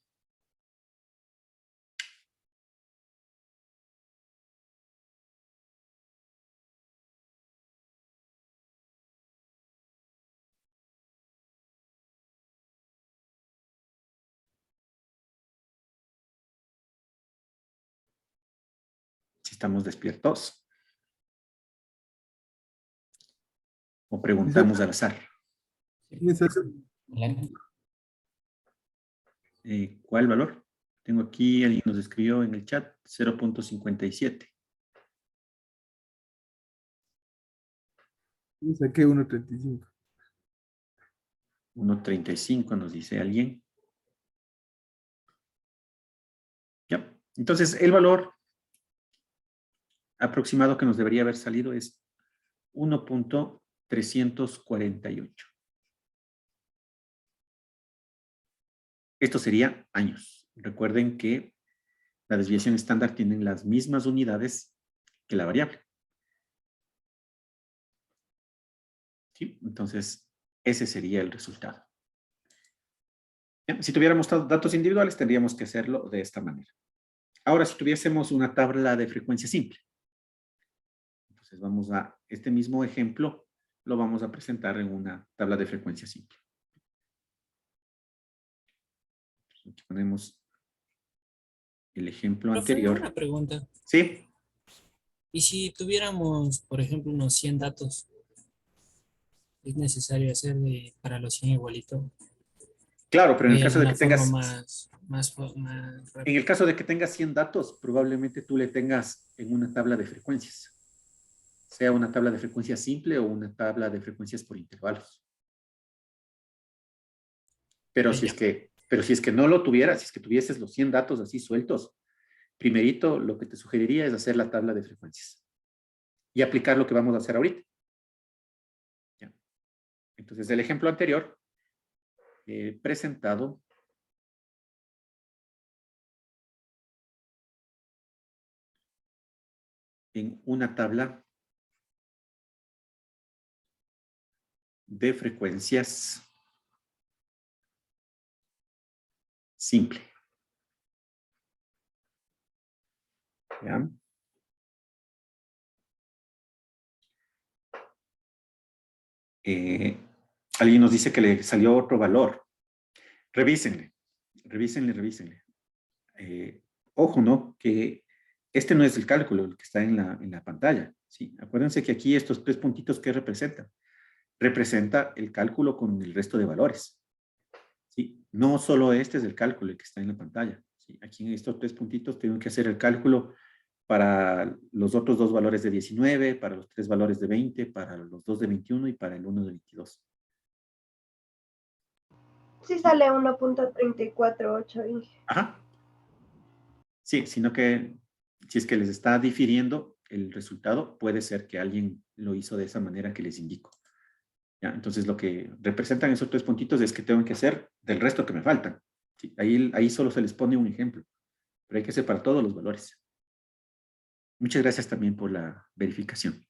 Si estamos despiertos. O preguntamos al azar. ¿Cuál valor? Tengo aquí, alguien nos escribió en el chat, 0.57. Saqué 1.35. 1.35 nos dice alguien. Ya. Entonces, el valor aproximado que nos debería haber salido es 1.348. Esto sería años. Recuerden que la desviación estándar tiene las mismas unidades que la variable. ¿Sí? Entonces, ese sería el resultado. Bien, si tuviéramos datos individuales, tendríamos que hacerlo de esta manera. Ahora, si tuviésemos una tabla de frecuencia simple, entonces vamos a este mismo ejemplo, lo vamos a presentar en una tabla de frecuencia simple. Aquí ponemos el ejemplo Profe, anterior. una pregunta. Sí, ¿Y si tuviéramos, por ejemplo, unos 100 datos, es necesario hacer para los 100 igualito? claro, pero en el ¿Hay caso de alguna que forma tengas, más en rápida? el caso de que tengas 100 datos, probablemente tú le tengas en una tabla de frecuencias. Sea una tabla de frecuencias simple o una tabla de frecuencias por intervalos. Pero si Ya. es que no lo tuvieras, si es que tuvieses los 100 datos así sueltos, primerito lo que te sugeriría es hacer la tabla de frecuencias y aplicar lo que vamos a hacer ahorita. ¿Ya? Entonces, el ejemplo anterior presentado en una tabla de frecuencias simple. ¿Ya? Alguien nos dice que le salió otro valor. Revísenle. Ojo, ¿no? Que este no es el cálculo, el que está en la pantalla. ¿Sí? Acuérdense que aquí estos 3 puntitos que representan. Representa el cálculo con el resto de valores. ¿Sí? No solo este es el cálculo el que está en la pantalla. ¿Sí? Aquí en estos 3 puntitos tengo que hacer el cálculo para los otros 2 valores de 19, para los 3 valores de 20, para los 2 de 21 y para el 1 de 22. Sí sale 1.348, Inge. Ajá. Sí, sino que si es que les está difiriendo el resultado, puede ser que alguien lo hizo de esa manera que les indico. ¿Ya? Entonces, lo que representan esos 3 puntitos es que tengo que hacer del resto que me faltan. ¿Sí? Ahí solo se les pone un ejemplo, pero hay que hacer para todos los valores. Muchas gracias también por la verificación.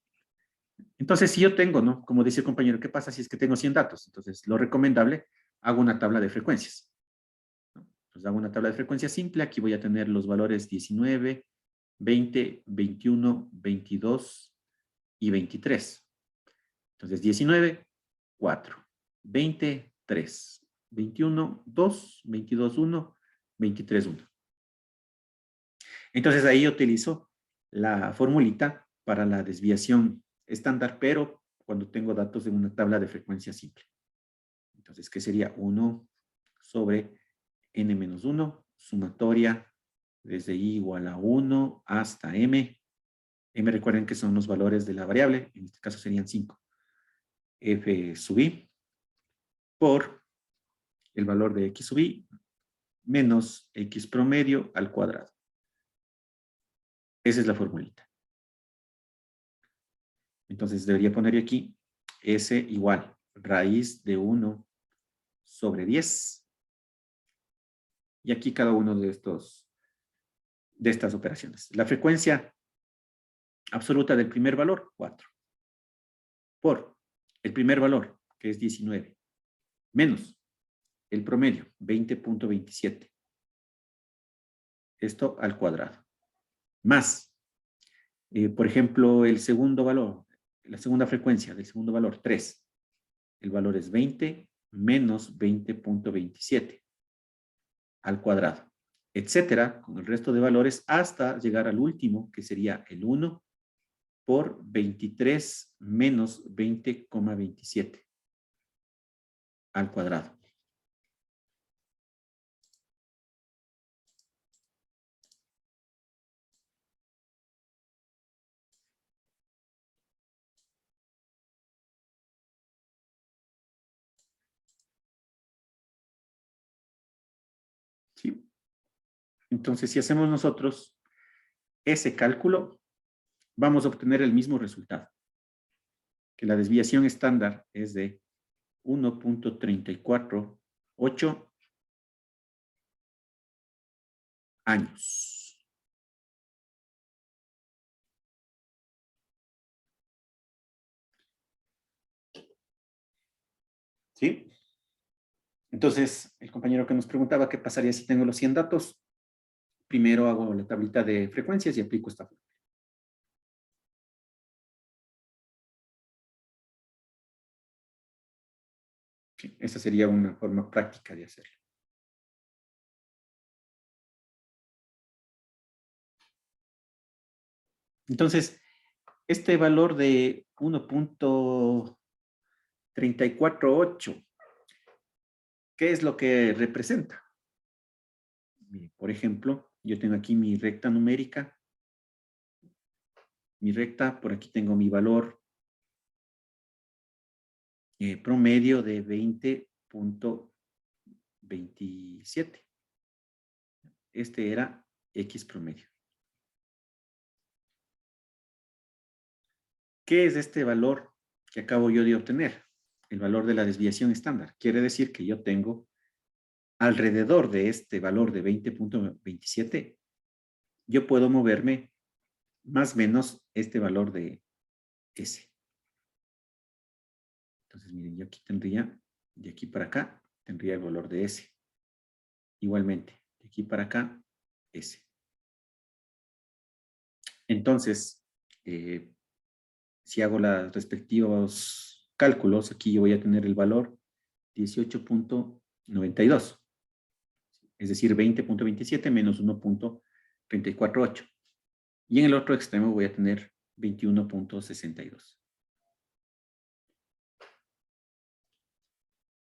Entonces, si yo tengo, ¿no? Como dice el compañero, ¿qué pasa si es que tengo 100 datos? Entonces, lo recomendable, hago una tabla de frecuencias, ¿no? Entonces, hago una tabla de frecuencias simple. Aquí voy a tener los valores 19, 20, 21, 22 y 23. Entonces, 19, 4. 20, 3. 21, 2. 22, 1. 23, 1. Entonces, ahí utilizo la formulita para la desviación estándar, pero cuando tengo datos en una tabla de frecuencia simple. Entonces, ¿qué sería? 1 sobre n-1, sumatoria desde i igual a 1 hasta m. M recuerden que son los valores de la variable, en este caso serían 5. F sub i por el valor de x sub i menos x promedio al cuadrado. Esa es la formulita. Entonces debería poner yo aquí S igual raíz de 1 sobre 10. Y aquí cada uno de estas operaciones. La frecuencia absoluta del primer valor, 4. Por el primer valor, que es 19, menos el promedio, 20.27. Esto al cuadrado. Más, por ejemplo, el segundo valor, la segunda frecuencia del segundo valor, 3. El valor es 20 menos 20.27 al cuadrado, etcétera, con el resto de valores hasta llegar al último, que sería el 1 por 23 menos 20,27 al cuadrado. ¿Sí? Entonces, si hacemos nosotros ese cálculo, vamos a obtener el mismo resultado. Que la desviación estándar es de 1.348 años. ¿Sí? Entonces, el compañero que nos preguntaba qué pasaría si tengo los 100 datos, primero hago la tablita de frecuencias y aplico esta fórmula. Sí, esa sería una forma práctica de hacerlo. Entonces, este valor de 1.348, ¿qué es lo que representa? Por ejemplo, yo tengo aquí mi recta numérica. Mi recta, por aquí tengo mi valor promedio de 20.27. Este era X promedio. ¿Qué es este valor que acabo yo de obtener? El valor de la desviación estándar. Quiere decir que yo tengo alrededor de este valor de 20.27, yo puedo moverme más o menos este valor de S. Entonces, miren, yo aquí tendría, de aquí para acá, tendría el valor de S. Igualmente, de aquí para acá, S. Entonces, si hago los respectivos cálculos, aquí yo voy a tener el valor 18.92. Es decir, 20.27 menos 1.348. Y en el otro extremo voy a tener 21.62.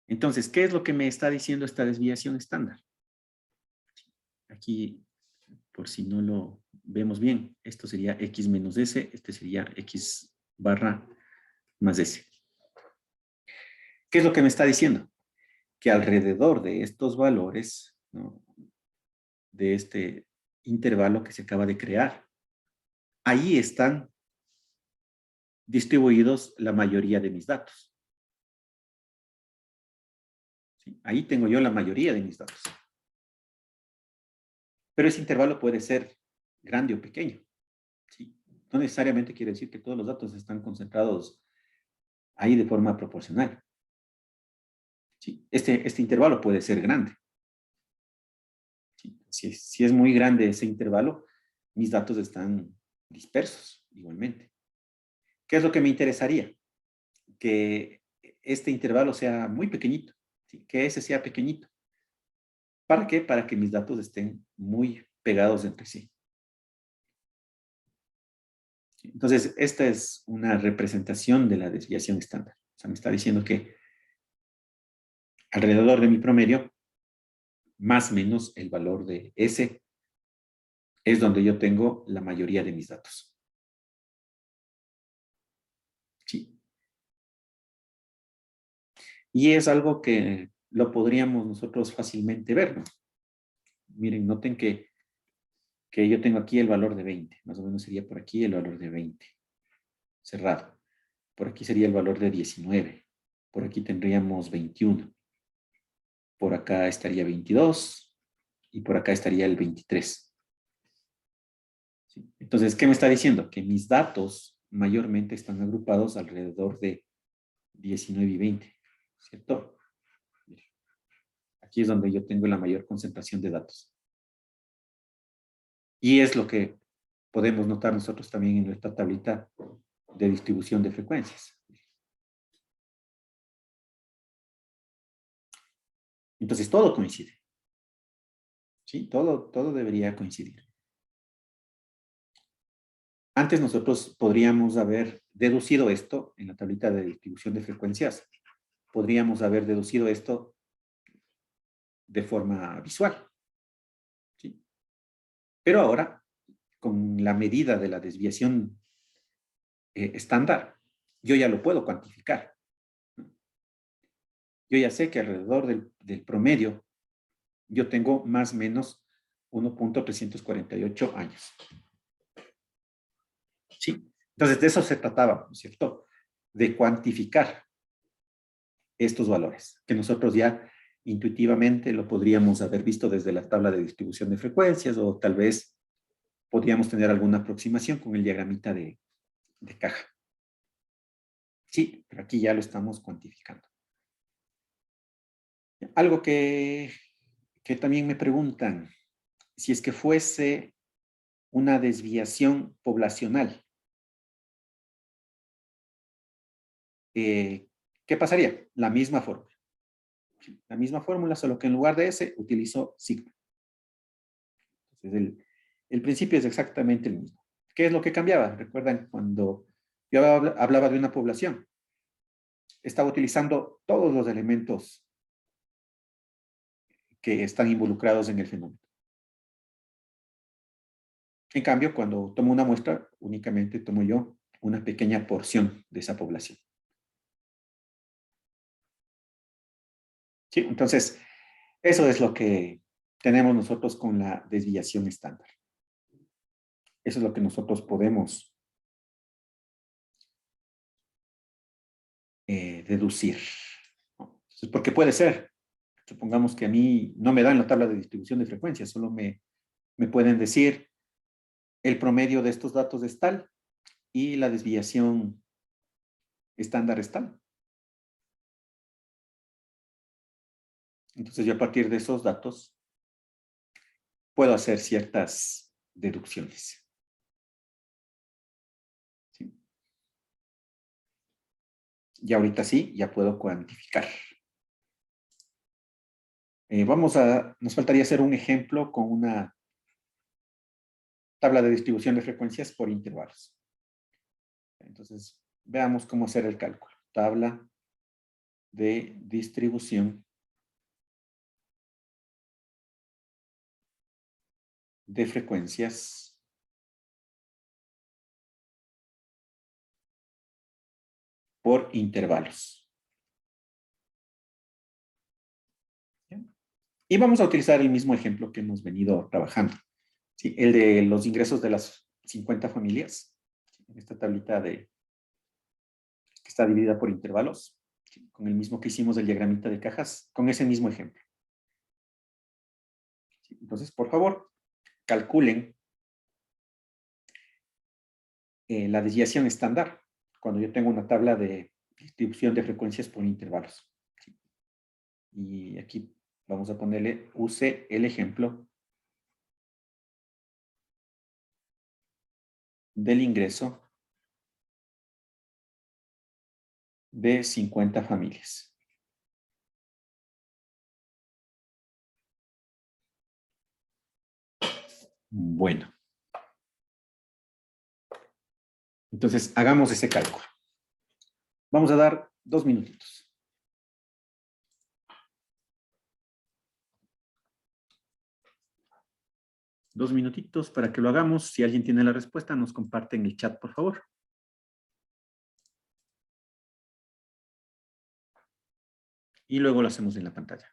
Entonces, ¿qué es lo que me está diciendo esta desviación estándar? Aquí, por si no lo vemos bien, esto sería X menos S, este sería X barra más S. ¿Qué es lo que me está diciendo? Que alrededor de estos valores, ¿no?, de este intervalo que se acaba de crear, ahí están distribuidos la mayoría de mis datos. ¿Sí? Ahí tengo yo la mayoría de mis datos. Pero ese intervalo puede ser grande o pequeño. ¿Sí? No necesariamente quiere decir que todos los datos están concentrados ahí de forma proporcional. ¿Sí? Este intervalo puede ser grande. ¿Sí? Si es muy grande ese intervalo, mis datos están dispersos igualmente. ¿Qué es lo que me interesaría? Que este intervalo sea muy pequeñito, ¿sí? Que ese sea pequeñito. ¿Para qué? Para que mis datos estén muy pegados entre sí. Entonces, esta es una representación de la desviación estándar. O sea, me está diciendo que alrededor de mi promedio, más o menos el valor de S, es donde yo tengo la mayoría de mis datos. Sí. Y es algo que lo podríamos nosotros fácilmente ver, ¿no? Miren, noten que yo tengo aquí el valor de 20. Más o menos sería por aquí el valor de 20. Cerrado. Por aquí sería el valor de 19. Por aquí tendríamos 21. Por acá estaría 22. Y por acá estaría el 23. ¿Sí? Entonces, ¿qué me está diciendo? Que mis datos mayormente están agrupados alrededor de 19 y 20. ¿Cierto? Aquí es donde yo tengo la mayor concentración de datos. Y es lo que podemos notar nosotros también en esta tablita de distribución de frecuencias. Entonces, todo coincide. ¿Sí? Todo debería coincidir. Antes nosotros podríamos haber deducido esto en la tablita de distribución de frecuencias. Podríamos haber deducido esto de forma visual. ¿Sí? Pero ahora, con la medida de la desviación estándar, yo ya lo puedo cuantificar. Yo ya sé que alrededor del promedio yo tengo más o menos 1.348 años. ¿Sí? Entonces, de eso se trataba, ¿no es cierto? De cuantificar estos valores, que nosotros ya intuitivamente lo podríamos haber visto desde la tabla de distribución de frecuencias o tal vez podríamos tener alguna aproximación con el diagramita de caja. Sí, pero aquí ya lo estamos cuantificando. Algo que también me preguntan, si es que fuese una desviación poblacional, ¿qué pasaría? La misma fórmula. La misma fórmula, solo que en lugar de S utilizo sigma. Entonces, el principio es exactamente el mismo. ¿Qué es lo que cambiaba? Recuerdan cuando yo hablaba de una población, estaba utilizando todos los elementos que están involucrados en el fenómeno. En cambio, cuando tomo una muestra, únicamente tomo yo una pequeña porción de esa población. ¿Sí? Entonces, eso es lo que tenemos nosotros con la desviación estándar. Eso es lo que nosotros podemos deducir. Entonces, porque puede ser, supongamos que a mí no me dan la tabla de distribución de frecuencias, solo me pueden decir el promedio de estos datos es tal y la desviación estándar es tal. Entonces yo a partir de esos datos puedo hacer ciertas deducciones. ¿Sí? Y ahorita sí, ya puedo cuantificar. Nos faltaría hacer un ejemplo con una tabla de distribución de frecuencias por intervalos. Entonces, veamos cómo hacer el cálculo. Tabla de distribución de frecuencias por intervalos. ¿Bien? Y vamos a utilizar el mismo ejemplo que hemos venido trabajando. ¿Sí? El de los ingresos de las 50 familias. En esta tablita que está dividida por intervalos. ¿sí? Con el mismo que hicimos del diagramita de cajas, con ese mismo ejemplo. ¿Sí? Entonces, por favor, calculen la desviación estándar cuando yo tengo una tabla de distribución de frecuencias por intervalos. ¿Sí? Y aquí vamos a ponerle, use el ejemplo del ingreso de 50 familias. Bueno, entonces hagamos ese cálculo. Vamos a dar 2 minutitos. Dos minutitos para que lo hagamos. Si alguien tiene la respuesta, nos comparte en el chat, por favor. Y luego lo hacemos en la pantalla.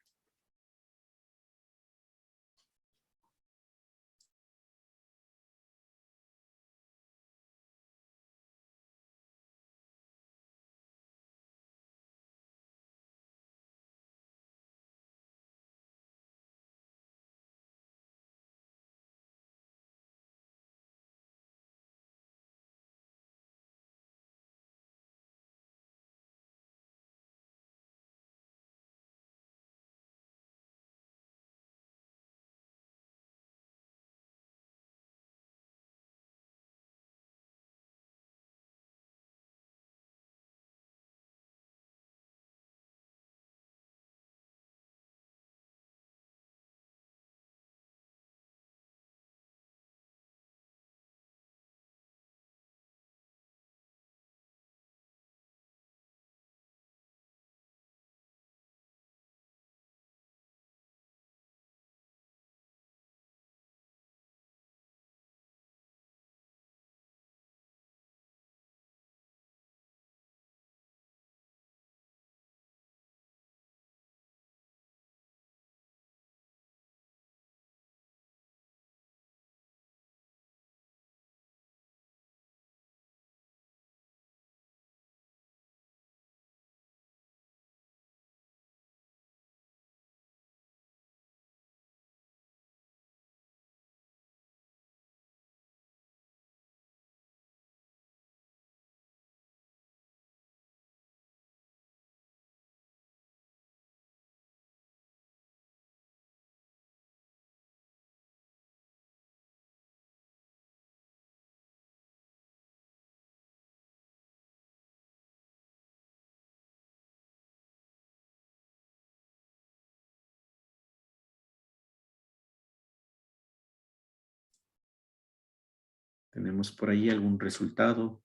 ¿Tenemos por ahí algún resultado?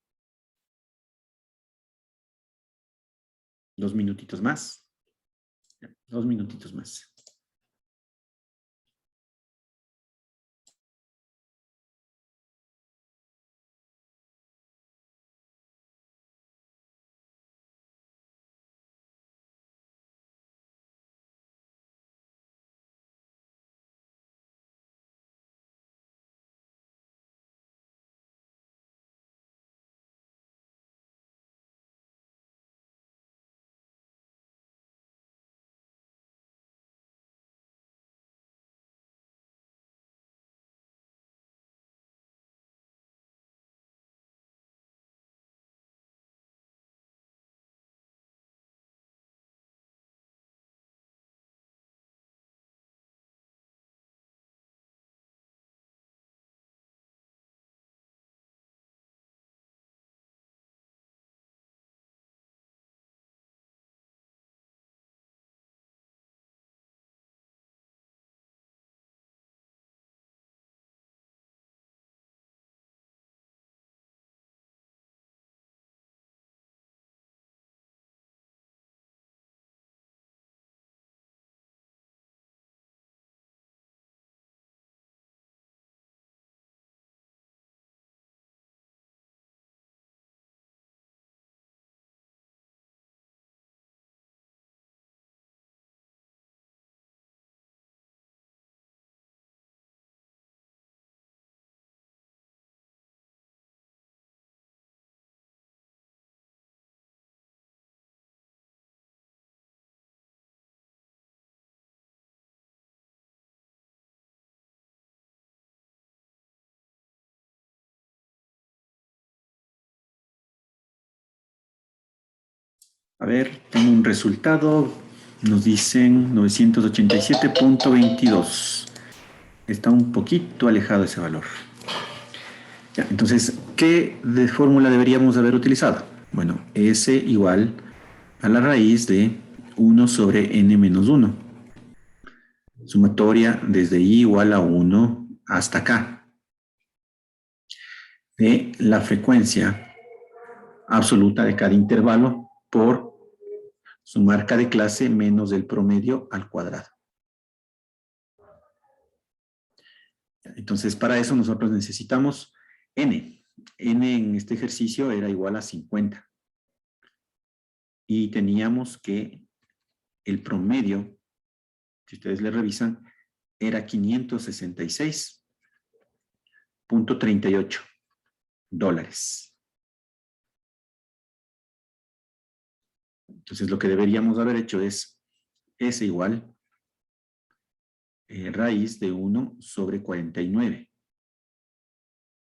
2 minutitos más. 2 minutitos más. A ver, tengo un resultado. Nos dicen 987.22. Está un poquito alejado ese valor. Ya, entonces, ¿qué de fórmula deberíamos haber utilizado? Bueno, S igual a la raíz de 1 sobre n menos 1. Sumatoria desde i igual a 1 hasta acá. De la frecuencia absoluta de cada intervalo por su marca de clase menos el promedio al cuadrado. Entonces, para eso nosotros necesitamos n. N en este ejercicio era igual a 50. Y teníamos que el promedio, si ustedes le revisan, era 566.38 dólares. Entonces, lo que deberíamos haber hecho es S igual raíz de 1 sobre 49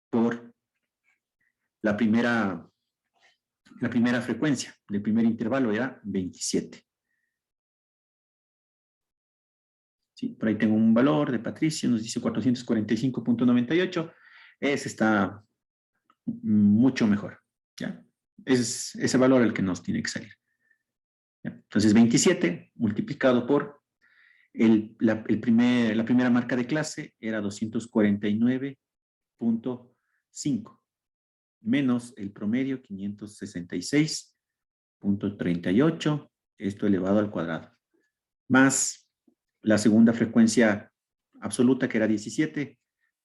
por la primera frecuencia del primer intervalo era 27. Sí, por ahí tengo un valor de Patricia, nos dice 445.98. Ese está mucho mejor. ¿Ya? Es ese valor el que nos tiene que salir. ¿Ya? Entonces 27 multiplicado por la primera marca de clase era 249.5 menos el promedio 566.38, esto elevado al cuadrado, más la segunda frecuencia absoluta que era 17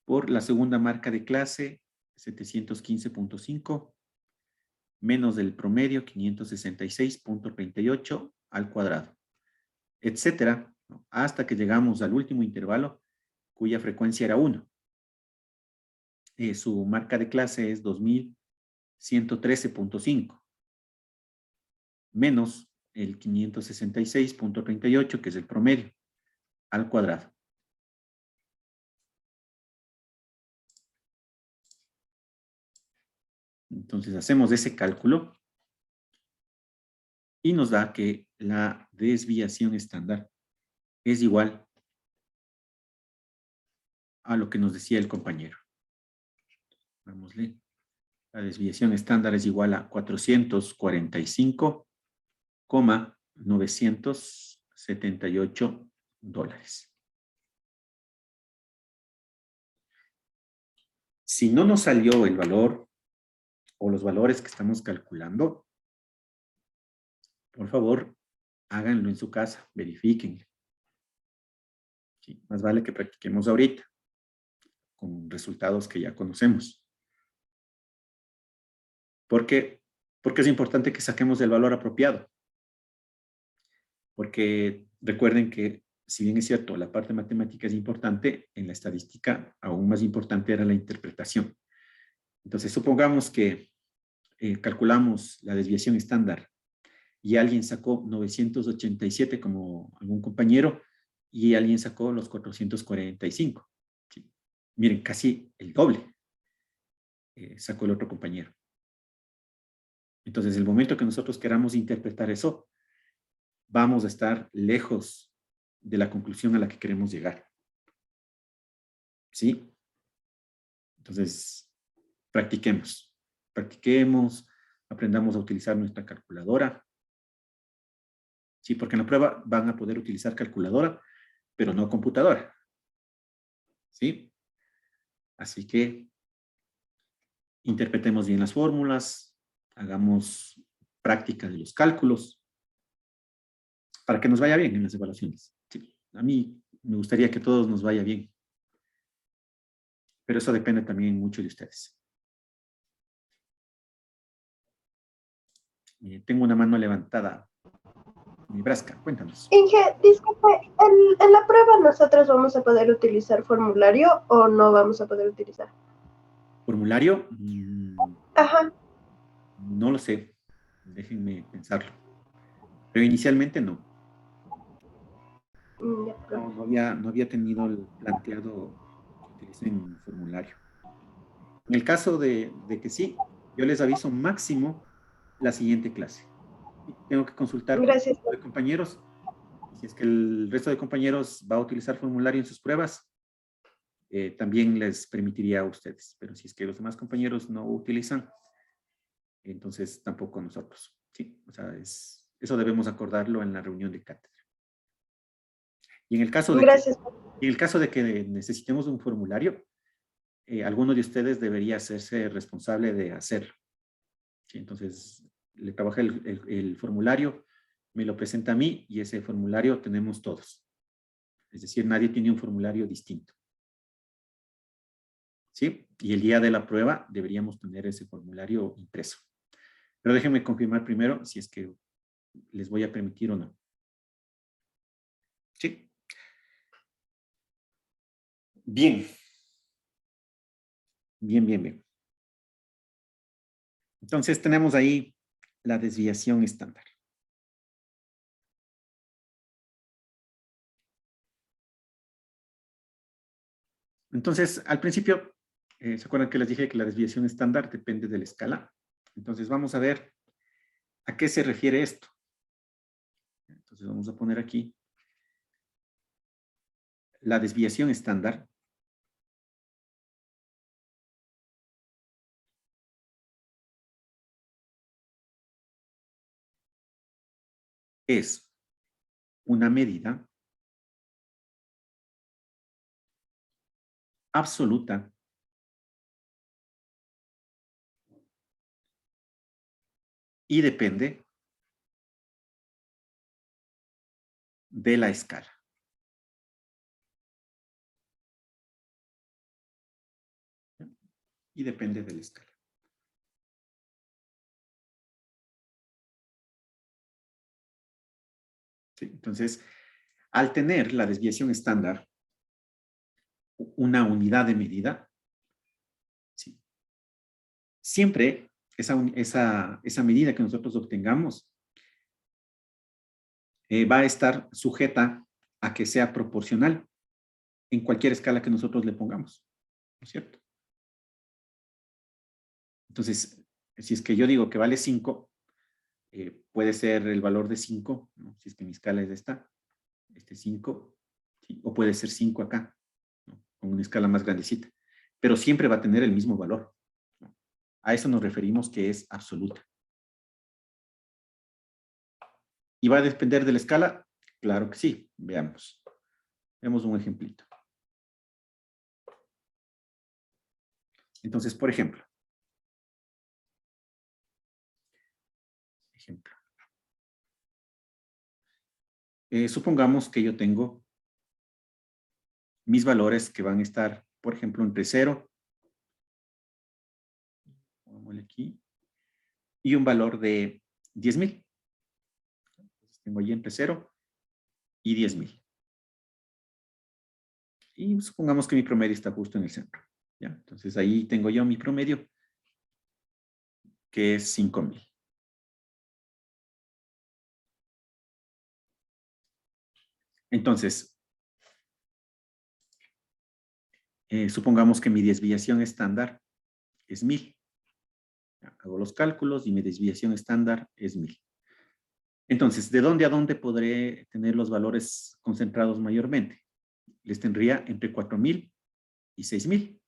por la segunda marca de clase 715.5 menos el promedio 566.38 al cuadrado, etcétera, ¿no? Hasta que llegamos al último intervalo cuya frecuencia era 1. Su marca de clase es 2113.5 menos el 566.38, que es el promedio, al cuadrado. Entonces hacemos ese cálculo y nos da que la desviación estándar es igual a lo que nos decía el compañero. Vámosle. La desviación estándar es igual a 445,978 dólares. Si no nos salió el valor o los valores que estamos calculando, por favor, háganlo en su casa, verifiquen. Sí, más vale que practiquemos ahorita, con resultados que ya conocemos. ¿Por qué? Porque es importante que saquemos el valor apropiado. Porque recuerden que, si bien es cierto, la parte matemática es importante, en la estadística aún más importante era la interpretación. Entonces, supongamos que calculamos la desviación estándar y alguien sacó 987 como algún compañero y alguien sacó los 445. ¿Sí? Miren, casi el doble sacó el otro compañero. Entonces, el momento que nosotros queramos interpretar eso, vamos a estar lejos de la conclusión a la que queremos llegar. ¿Sí? Entonces, practiquemos. Practiquemos, aprendamos a utilizar nuestra calculadora. Sí, porque en la prueba van a poder utilizar calculadora, pero no computadora. ¿Sí? Así que interpretemos bien las fórmulas, hagamos práctica de los cálculos, para que nos vaya bien en las evaluaciones. Sí, a mí me gustaría que a todos nos vaya bien. Pero eso depende también mucho de ustedes. Tengo una mano levantada. Nebraska, cuéntanos. Inge, disculpe, ¿en la prueba nosotros vamos a poder utilizar formulario o no vamos a poder utilizar? ¿Formulario? Ajá. No lo sé. Déjenme pensarlo. Pero inicialmente no. Ya, No había tenido el planteado que utilicen formulario. En el caso de que sí, yo les aviso máximo la siguiente clase. Tengo que consultar con el Gracias. resto de compañeros. Si es que el resto de compañeros va a utilizar formulario en sus pruebas, también les permitiría a ustedes. Pero si es que los demás compañeros no utilizan, entonces tampoco nosotros. Sí, o sea, eso debemos acordarlo en la reunión de cátedra. Y en el caso de Gracias. en el caso de que necesitemos un formulario, alguno de ustedes debería hacerse responsable de hacerlo. ¿Sí? Entonces, le trabaja el formulario, me lo presenta a mí y ese formulario tenemos todos. Es decir, nadie tiene un formulario distinto. ¿Sí? Y el día de la prueba deberíamos tener ese formulario impreso. Pero déjenme confirmar primero si es que les voy a permitir o no. ¿Sí? Bien. Bien, bien, bien. Entonces tenemos ahí la desviación estándar. Entonces, al principio, ¿se acuerdan que les dije que la desviación estándar depende de la escala? Entonces, vamos a ver a qué se refiere esto. Entonces, vamos a poner aquí la desviación estándar. Es una medida absoluta y depende de la escala. Y depende de la escala. ¿Sí? Entonces, al tener la desviación estándar, una unidad de medida, ¿sí? Siempre esa medida que nosotros obtengamos va a estar sujeta a que sea proporcional en cualquier escala que nosotros le pongamos, ¿no es cierto? Entonces, si es que yo digo que vale 5, puede ser el valor de 5, ¿no? Si es que mi escala es esta, este 5, ¿sí? O puede ser 5 acá, ¿no? Con una escala más grandecita, pero siempre va a tener el mismo valor, ¿no? A eso nos referimos que es absoluta. ¿Y va a depender de la escala? Claro que sí, veamos. Veamos un ejemplito. Entonces, por ejemplo, supongamos que yo tengo mis valores que van a estar, por ejemplo, entre 0, pongámosle aquí, y un valor de 10,000. Tengo ahí entre 0 y 10,000. Y supongamos que mi promedio está justo en el centro. ¿Ya? Entonces ahí tengo yo mi promedio, que es 5,000. Entonces, supongamos que mi desviación estándar es 1,000. Hago los cálculos y mi desviación estándar es 1,000. Entonces, ¿de dónde a dónde podré tener los valores concentrados mayormente? Les tendría entre 4,000 y 6,000,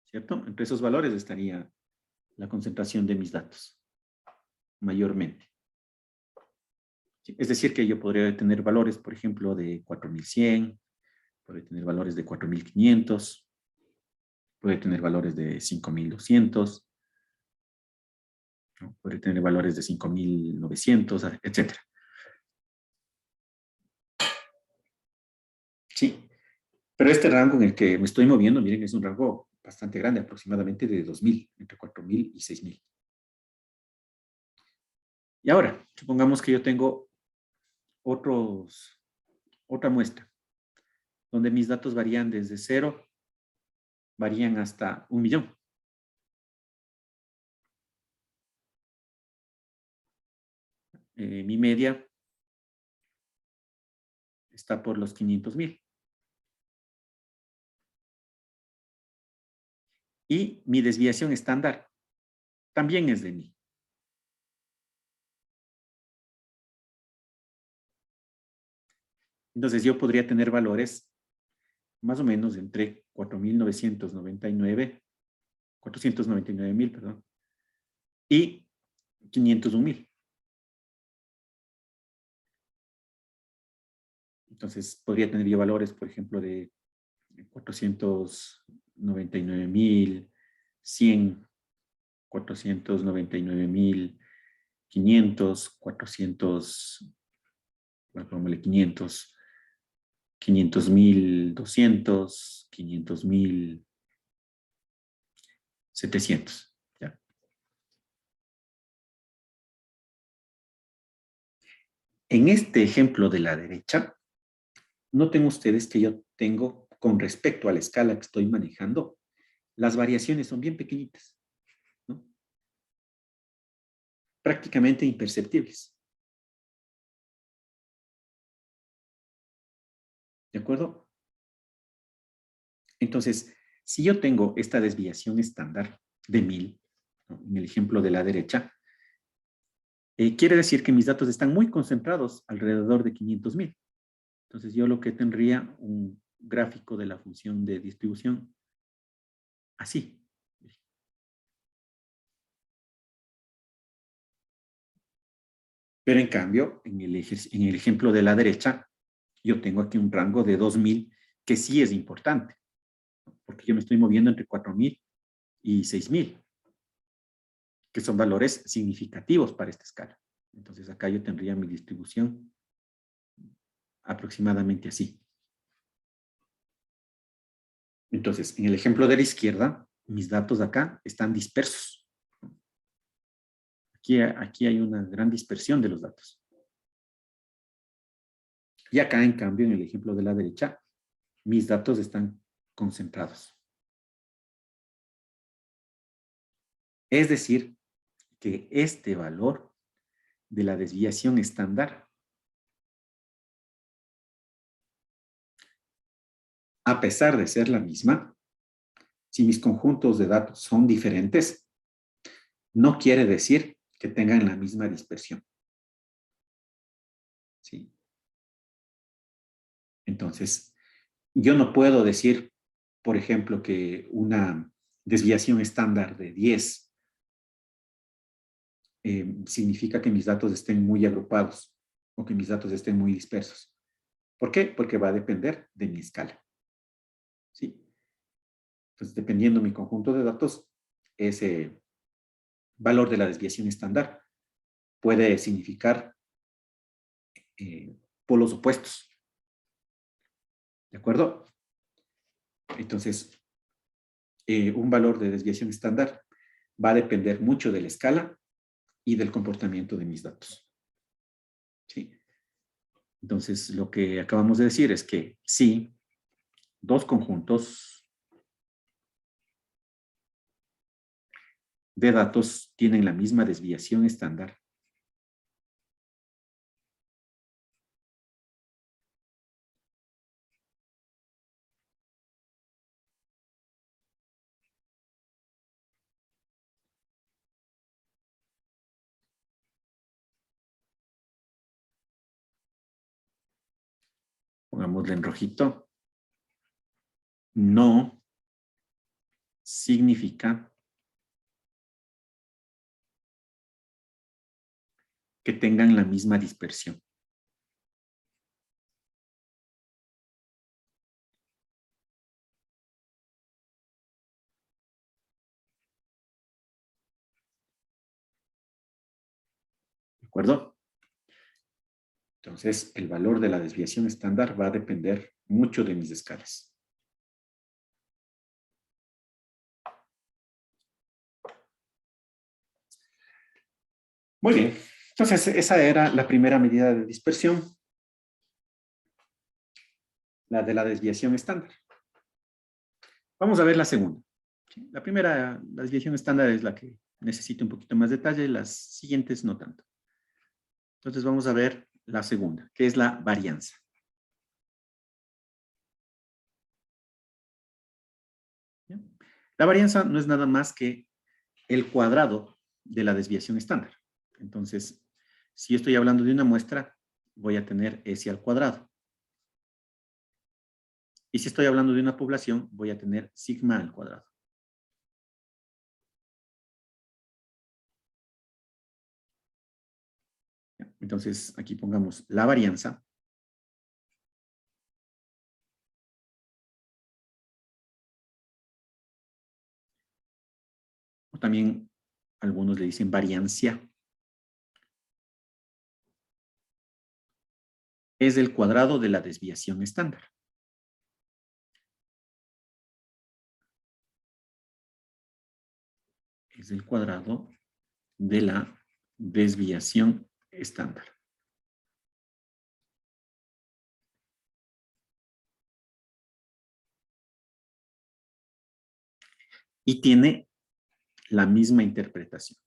¿cierto? Entre esos valores estaría la concentración de mis datos, mayormente. Es decir, que yo podría tener valores, por ejemplo, de 4,100, podría tener valores de 4,500, puede tener valores de 5,200, ¿no? Puede tener valores de 5,900, etcétera. Sí, pero este rango en el que me estoy moviendo, miren, es un rango bastante grande, aproximadamente de 2,000, entre 4,000 y 6,000. Y ahora, supongamos que yo tengo otra muestra, donde mis datos varían desde 0, varían hasta 1,000,000. Mi media está por los 500,000. Y mi desviación estándar también es de 1,000. Entonces yo podría tener valores más o menos entre 499.000, perdón, y 501.000. Entonces podría tener yo valores, por ejemplo, de 499.100, 499.500, 500, 500.200, 500.700. ¿Ya? En este ejemplo de la derecha, noten ustedes que yo tengo, con respecto a la escala que estoy manejando, las variaciones son bien pequeñitas, ¿no? Prácticamente imperceptibles. ¿De acuerdo? Entonces, si yo tengo esta desviación estándar de 1000, ¿no?, en el ejemplo de la derecha, quiere decir que mis datos están muy concentrados alrededor de 500.000. Entonces, yo lo que tendría un gráfico de la función de distribución así. Pero en cambio, en el ejemplo de la derecha, yo tengo aquí un rango de 2000 que sí es importante, porque yo me estoy moviendo entre 4000 y 6000, que son valores significativos para esta escala. Entonces acá yo tendría mi distribución aproximadamente así. Entonces, en el ejemplo de la izquierda, mis datos acá están dispersos. Aquí hay una gran dispersión de los datos. Y acá, en cambio, en el ejemplo de la derecha, mis datos están concentrados. Es decir, que este valor de la desviación estándar, a pesar de ser la misma, si mis conjuntos de datos son diferentes, no quiere decir que tengan la misma dispersión. ¿Sí? Entonces, yo no puedo decir, por ejemplo, que una desviación estándar de 10 significa que mis datos estén muy agrupados o que mis datos estén muy dispersos. ¿Por qué? Porque va a depender de mi escala. ¿Sí? Entonces, dependiendo de mi conjunto de datos, ese valor de la desviación estándar puede significar polos opuestos. ¿De acuerdo? Entonces, un valor de desviación estándar va a depender mucho de la escala y del comportamiento de mis datos. ¿Sí? Entonces, lo que acabamos de decir es que si dos conjuntos de datos tienen la misma desviación estándar, pongámosle en rojito, no significa que tengan la misma dispersión. ¿De acuerdo? Entonces, el valor de la desviación estándar va a depender mucho de mis escalas. Muy bien. Entonces, esa era la primera medida de dispersión, la de la desviación estándar. Vamos a ver la segunda. La primera, la desviación estándar, es la que necesita un poquito más detalle, las siguientes no tanto. Entonces, vamos a ver la segunda, que es la varianza. ¿Bien? La varianza no es nada más que el cuadrado de la desviación estándar. Entonces, si yo estoy hablando de una muestra, voy a tener S al cuadrado. Y si estoy hablando de una población, voy a tener sigma al cuadrado. Entonces, aquí pongamos la varianza. O también algunos le dicen variancia. Es el cuadrado de la desviación estándar. Es el cuadrado de la desviación estándar. Y tiene la misma interpretación.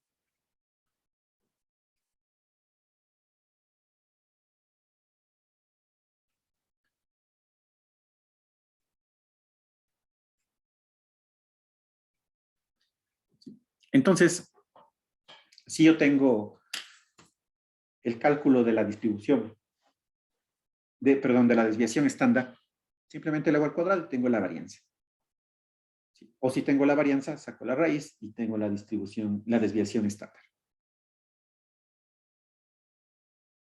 Entonces, si yo tengo el cálculo de la distribución, perdón, de la desviación estándar, simplemente le hago al cuadrado y tengo la varianza. ¿Sí? O si tengo la varianza, saco la raíz y tengo la distribución, la desviación estándar.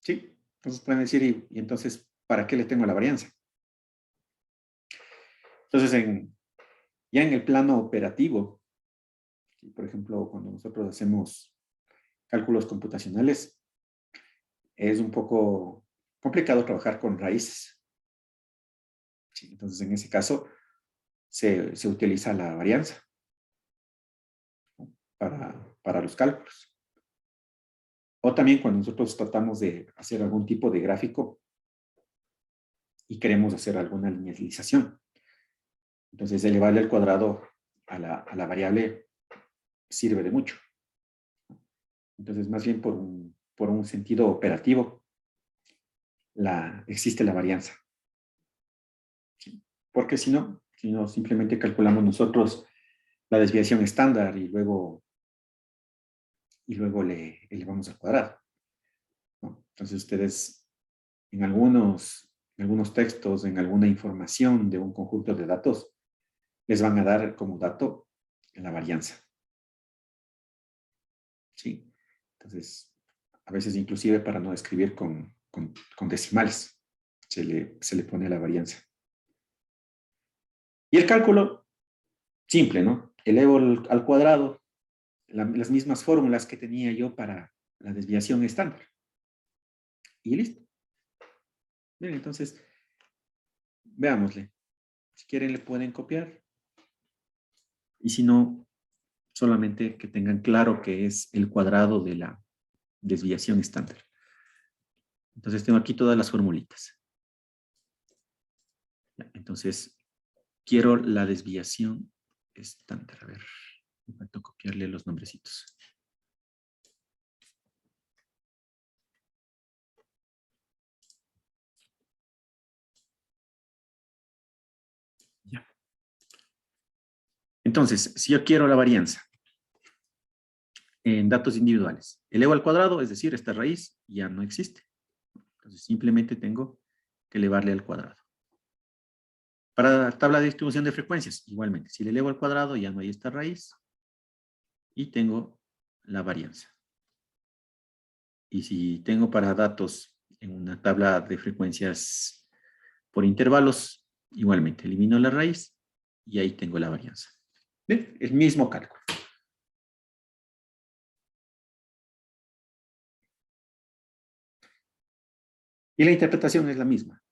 ¿Sí? Entonces pueden decir, y entonces, ¿para qué le tengo la varianza? Entonces, ya en el plano operativo, por ejemplo, cuando nosotros hacemos cálculos computacionales, es un poco complicado trabajar con raíces. Sí, entonces, en ese caso, se utiliza la varianza, ¿no? para los cálculos. O también cuando nosotros tratamos de hacer algún tipo de gráfico y queremos hacer alguna linealización. Entonces, elevarle al cuadrado a la variable sirve de mucho. Entonces, más bien por un sentido operativo, existe la varianza. ¿Sí? Porque si no, simplemente calculamos nosotros la desviación estándar y luego le elevamos al cuadrado, ¿no? Entonces, ustedes en algunos textos, en alguna información de un conjunto de datos, les van a dar como dato la varianza. ¿Sí? Entonces, a veces inclusive para no escribir con decimales, se le pone la varianza. Y el cálculo, simple, ¿no? Elevo al cuadrado las mismas fórmulas que tenía yo para la desviación estándar. Y listo. Bien, entonces, veámosle. Si quieren, le pueden copiar. Y si no, solamente que tengan claro que es el cuadrado de la desviación estándar. Entonces, tengo aquí todas las formulitas. Entonces, quiero la desviación estándar. A ver, me falta copiarle los nombrecitos. Ya. Entonces, si yo quiero la varianza en datos individuales, elevo al cuadrado, es decir, esta raíz ya no existe. Entonces, simplemente tengo que elevarle al cuadrado. Para la tabla de distribución de frecuencias, igualmente, si le elevo al cuadrado ya no hay esta raíz y tengo la varianza. Y si tengo para datos en una tabla de frecuencias por intervalos, igualmente elimino la raíz y ahí tengo la varianza. ¿Ven? El mismo cálculo. Y la interpretación es la misma.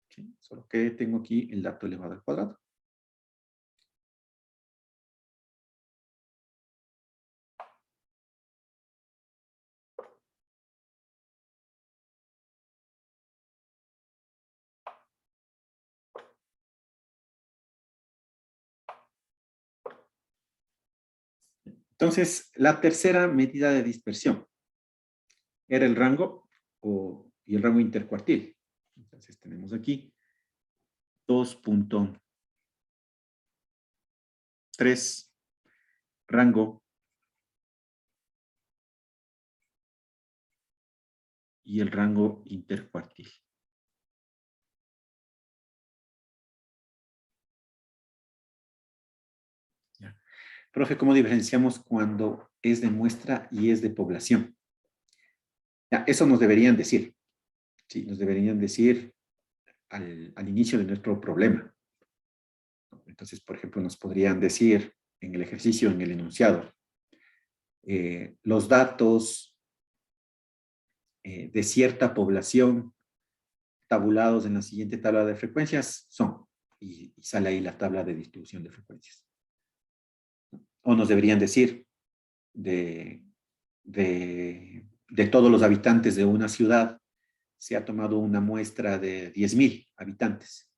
¿Sí? Solo que tengo aquí el dato elevado al cuadrado. Entonces, la tercera medida de dispersión era el rango y el rango intercuartil. Entonces, tenemos aquí 2.3 rango y el rango intercuartil. Profe, ¿cómo diferenciamos cuando es de muestra y es de población? Ya, eso nos deberían decir. Sí, nos deberían decir al inicio de nuestro problema. Entonces, por ejemplo, nos podrían decir en el ejercicio, en el enunciado, los datos de cierta población tabulados en la siguiente tabla de frecuencias son, y sale ahí la tabla de distribución de frecuencias. O nos deberían decir de todos los habitantes de una ciudad, se ha tomado una muestra de 10,000 habitantes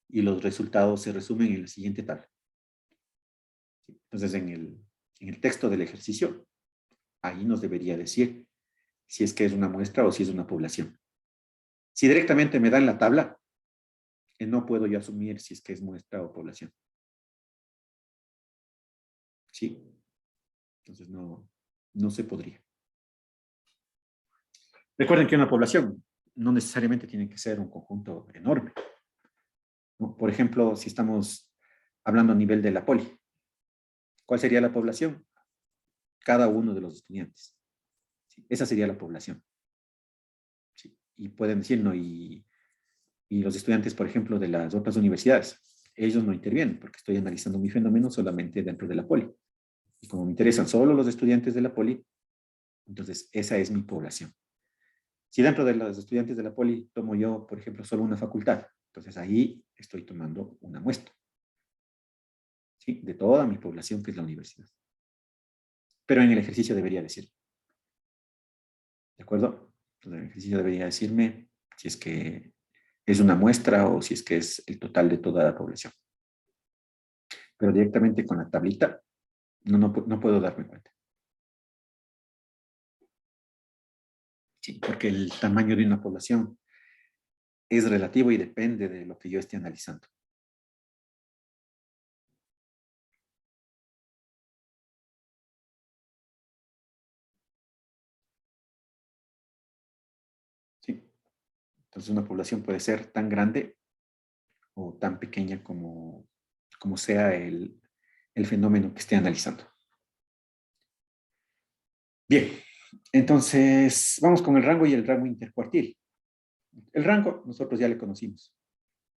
y los resultados se resumen en la siguiente tabla. Entonces, en el texto del ejercicio, ahí nos debería decir si es que es una muestra o si es una población. Si directamente me dan la tabla, no puedo yo asumir si es que es muestra o población. ¿Sí? Entonces no se podría. Recuerden que una población no necesariamente tiene que ser un conjunto enorme. ¿No? Por ejemplo, si estamos hablando a nivel de la poli, ¿cuál sería la población? Cada uno de los estudiantes. ¿Sí? Esa sería la población. ¿Sí? Y pueden decir, no, y los estudiantes, por ejemplo, de las otras universidades, ellos no intervienen porque estoy analizando mi fenómeno solamente dentro de la poli. Y como me interesan solo los estudiantes de la poli, entonces esa es mi población. Si dentro de los estudiantes de la poli tomo yo, por ejemplo, solo una facultad, entonces ahí estoy tomando una muestra. ¿Sí? De toda mi población que es la universidad. Pero en el ejercicio debería decir. ¿De acuerdo? Entonces, en el ejercicio debería decirme si es que es una muestra o si es que es el total de toda la población. Pero directamente con la tablita no puedo darme cuenta. Sí, porque el tamaño de una población es relativo y depende de lo que yo esté analizando. Sí. Entonces una población puede ser tan grande o tan pequeña como sea el fenómeno que esté analizando. Bien, entonces vamos con el rango y el rango intercuartil. El rango nosotros ya le conocimos,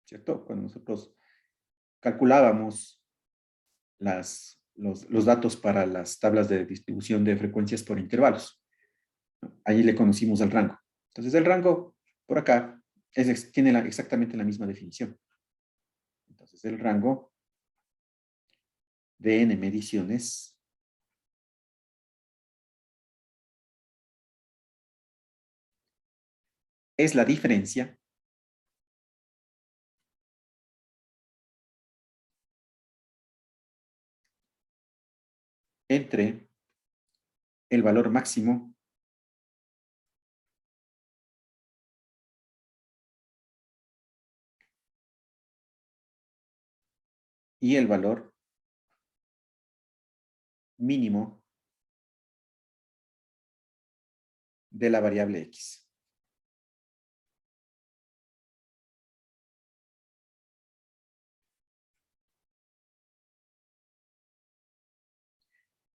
¿cierto? Cuando nosotros calculábamos los datos para las tablas de distribución de frecuencias por intervalos. Allí le conocimos el rango. Entonces el rango, por acá, tiene exactamente la misma definición. Entonces el rango de n mediciones es la diferencia entre el valor máximo y el valor mínimo de la variable x.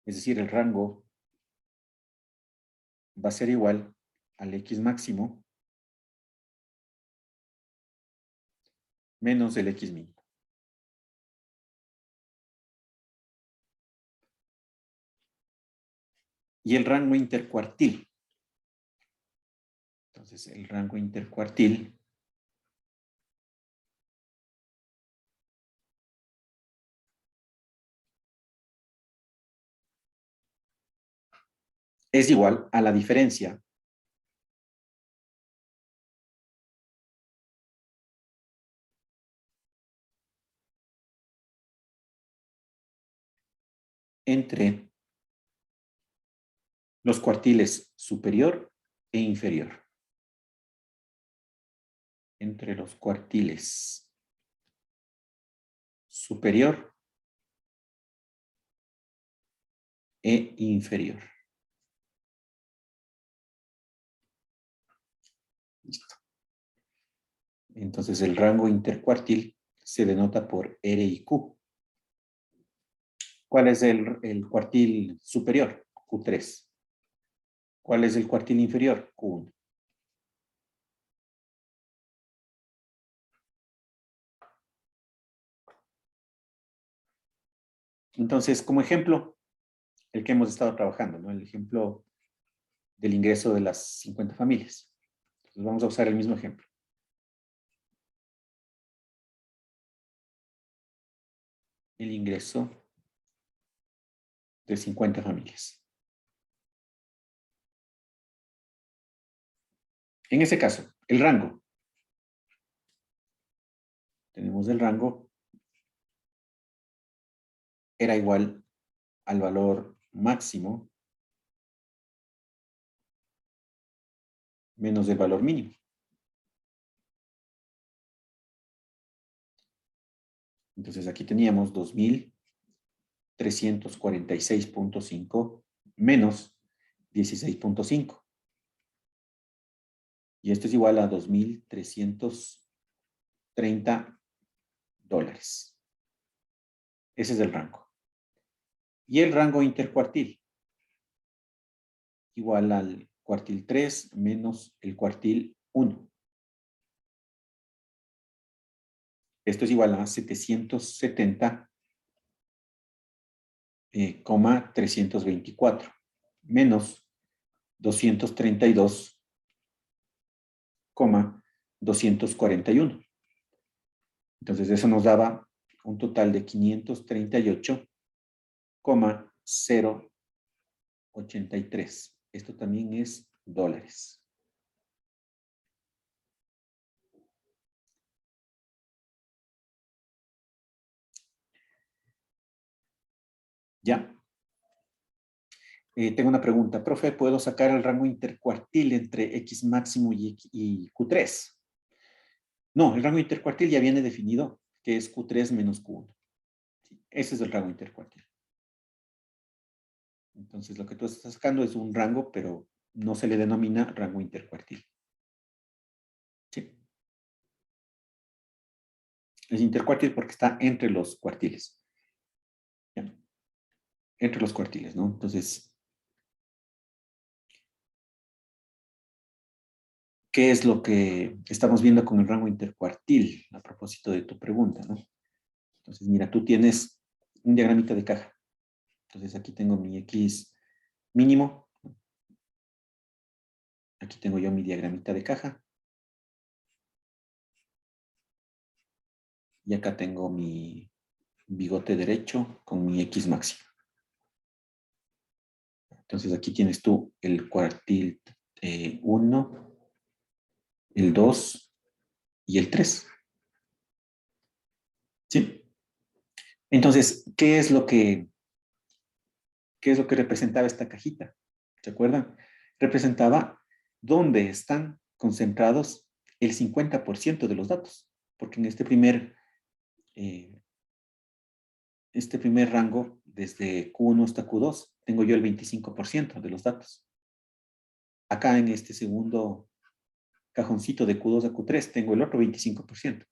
Es decir, el rango va a ser igual al x máximo menos el x mínimo. Y el rango intercuartil. Entonces, el rango intercuartil es igual a la diferencia entre los cuartiles superior e inferior. Entre los cuartiles superior e inferior. Listo. Entonces el rango intercuartil se denota por R y Q. ¿Cuál es el cuartil superior? Q3. ¿Cuál es el cuartil inferior? Q1. Entonces, como ejemplo, el que hemos estado trabajando, ¿no? El ejemplo del ingreso de las 50 familias. Entonces, vamos a usar el mismo ejemplo. El ingreso de 50 familias. En ese caso, el rango. Tenemos el rango. Era igual al valor máximo menos el valor mínimo. Entonces aquí teníamos 2.346.5 menos 16.5. Y esto es igual a $2.330. Ese es el rango. Y el rango intercuartil, igual al cuartil 3 menos el cuartil 1. Esto es igual a 770,324 menos 232,241. Entonces eso nos daba un total de 538,083. Esto también es dólares. Ya. Tengo una pregunta. Profe, ¿puedo sacar el rango intercuartil entre X máximo y Q3? No, el rango intercuartil ya viene definido, que es Q3 menos Q1. Sí, ese es el rango intercuartil. Entonces, lo que tú estás sacando es un rango, pero no se le denomina rango intercuartil. Sí. Es intercuartil porque está entre los cuartiles. ¿Ya? Entre los cuartiles, ¿no? Entonces, ¿qué es lo que estamos viendo con el rango intercuartil? A propósito de tu pregunta, ¿no? Entonces, mira, tú tienes un diagramita de caja. Entonces, aquí tengo mi X mínimo. Aquí tengo yo mi diagramita de caja. Y acá tengo mi bigote derecho con mi X máximo. Entonces, aquí tienes tú el cuartil 1, el 2 y el 3. ¿Sí? Entonces, ¿qué es lo que representaba esta cajita? ¿Se acuerdan? Representaba dónde están concentrados el 50% de los datos. Porque en este primer rango, desde Q1 hasta Q2, tengo yo el 25% de los datos. Acá en este segundo cajoncito de Q2 a Q3, tengo el otro 25%.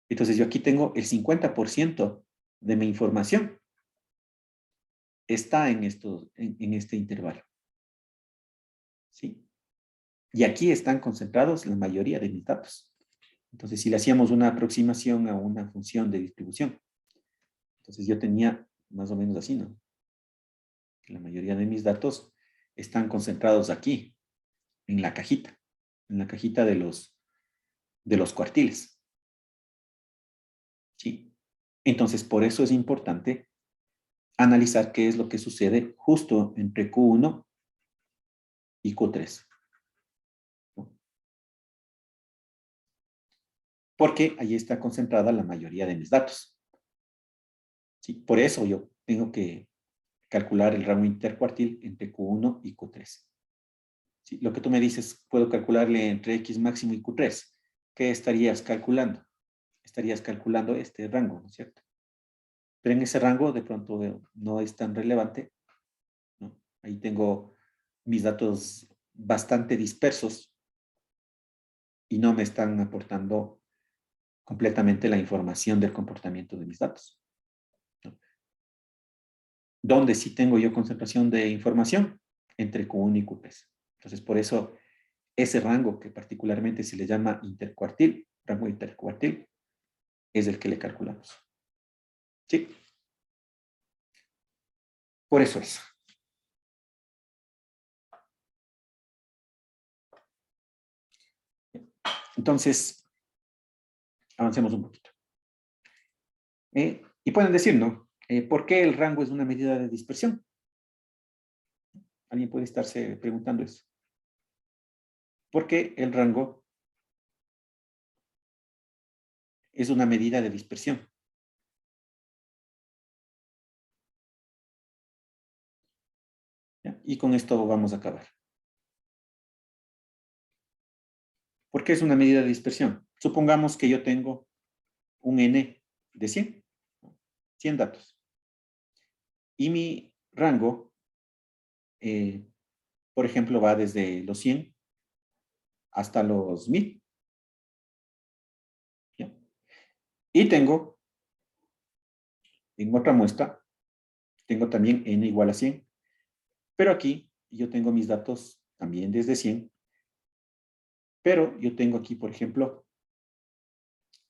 Entonces yo aquí tengo el 50% de mi información. Está en este intervalo. ¿Sí? Y aquí están concentrados la mayoría de mis datos. Entonces, si le hacíamos una aproximación a una función de distribución, entonces yo tenía más o menos así, ¿no? La mayoría de mis datos están concentrados aquí, en la cajita de los cuartiles. ¿Sí? Entonces, por eso es importante analizar qué es lo que sucede justo entre Q1 y Q3. Porque ahí está concentrada la mayoría de mis datos. ¿Sí? Por eso yo tengo que calcular el rango intercuartil entre Q1 y Q3. ¿Sí? Lo que tú me dices, puedo calcularle entre X máximo y Q3. ¿Qué estarías calculando? Estarías calculando este rango, ¿no es cierto? Pero en ese rango de pronto no es tan relevante, ¿no? Ahí tengo mis datos bastante dispersos y no me están aportando completamente la información del comportamiento de mis datos, ¿no? donde sí tengo yo concentración de información entre Q1 y Q3. Entonces, por eso ese rango que particularmente se le llama intercuartil, rango intercuartil, es el que le calculamos. ¿Sí? Por eso es. Entonces, avancemos un poquito. Y pueden decir, ¿no? ¿Por qué el rango es una medida de dispersión? Alguien puede estarse preguntando eso. ¿Por qué el rango es una medida de dispersión? ¿Ya? Y con esto vamos a acabar. ¿Por qué es una medida de dispersión? Supongamos que yo tengo un N de 100, 100 datos. Y mi rango, por ejemplo, va desde los 100 hasta los 1000. ¿Ya? Y tengo, en otra muestra, tengo también N igual a 100. Pero aquí yo tengo mis datos también desde 100. Pero yo tengo aquí, por ejemplo,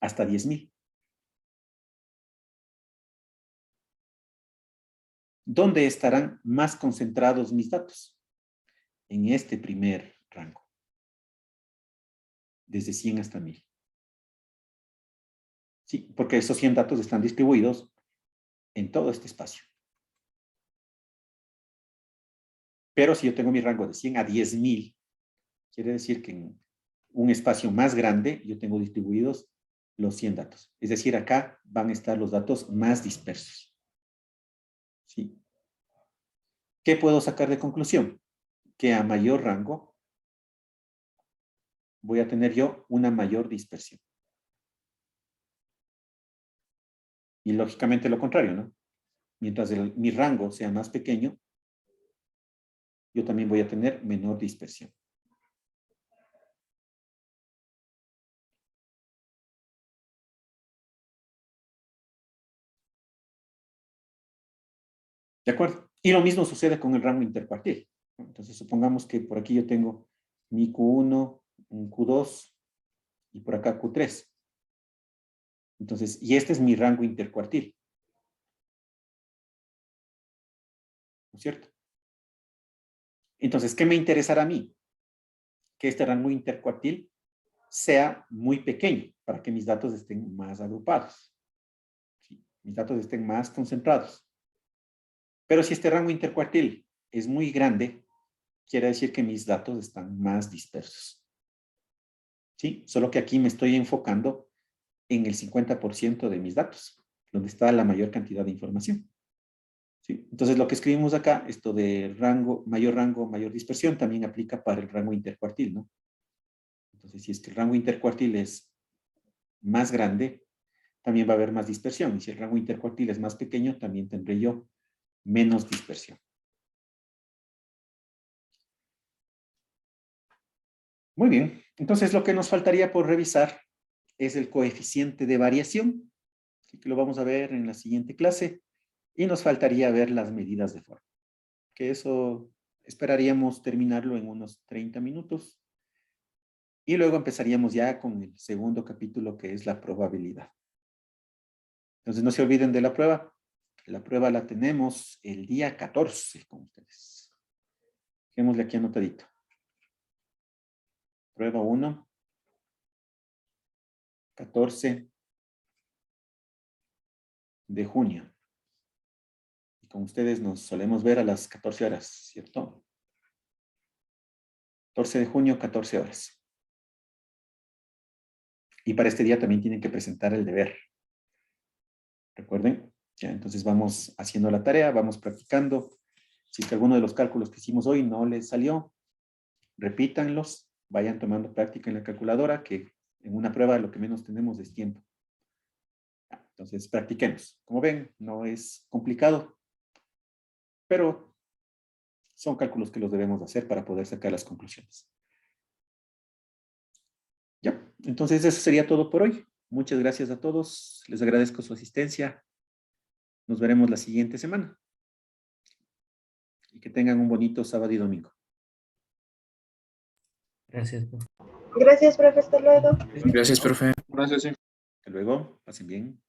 hasta 10,000. ¿Dónde estarán más concentrados mis datos? En este primer rango. Desde 100 hasta 1000. Sí, porque esos 100 datos están distribuidos en todo este espacio. Pero si yo tengo mi rango de 100 a 10,000, quiere decir que en un espacio más grande yo tengo distribuidos los 100 datos. Es decir, acá van a estar los datos más dispersos. ¿Sí? ¿Qué puedo sacar de conclusión? Que a mayor rango voy a tener yo una mayor dispersión. Y lógicamente lo contrario, ¿no? Mientras mi rango sea más pequeño, yo también voy a tener menor dispersión. ¿De acuerdo? Y lo mismo sucede con el rango intercuartil. Entonces, supongamos que por aquí yo tengo mi Q1, un Q2 y por acá Q3. Entonces, y este es mi rango intercuartil. ¿No es cierto? Entonces, ¿qué me interesará a mí? Que este rango intercuartil sea muy pequeño para que mis datos estén más agrupados. ¿Sí? Mis datos estén más concentrados. Pero si este rango intercuartil es muy grande, quiere decir que mis datos están más dispersos. ¿Sí? Solo que aquí me estoy enfocando en el 50% de mis datos, donde está la mayor cantidad de información. ¿Sí? Entonces, lo que escribimos acá, esto de rango, mayor dispersión, también aplica para el rango intercuartil, ¿no? Entonces, si es que el rango intercuartil es más grande, también va a haber más dispersión. Y si el rango intercuartil es más pequeño, también tendré yo menos dispersión. Muy bien. Entonces, lo que nos faltaría por revisar es el coeficiente de variación, que lo vamos a ver en la siguiente clase. Y nos faltaría ver las medidas de forma. Que eso esperaríamos terminarlo en unos 30 minutos. Y luego empezaríamos ya con el segundo capítulo, que es la probabilidad. Entonces, no se olviden de la prueba. La prueba la tenemos el día 14 con ustedes. Dejémosle aquí anotadito. Prueba 1. 14 de junio. Y con ustedes nos solemos ver a las 14 horas, ¿cierto? 14 de junio, 14 horas. Y para este día también tienen que presentar el deber. Recuerden, ya, entonces vamos haciendo la tarea, vamos practicando. Si es que alguno de los cálculos que hicimos hoy no les salió, repítanlos, vayan tomando práctica en la calculadora, que en una prueba lo que menos tenemos es tiempo. Entonces, practiquemos. Como ven, no es complicado, pero son cálculos que los debemos hacer para poder sacar las conclusiones. Ya, entonces eso sería todo por hoy. Muchas gracias a todos. Les agradezco su asistencia. Nos veremos la siguiente semana. y que tengan un bonito sábado y domingo. Gracias, profe. Gracias, profe. Hasta luego. Gracias, profe. Hasta luego, pasen bien.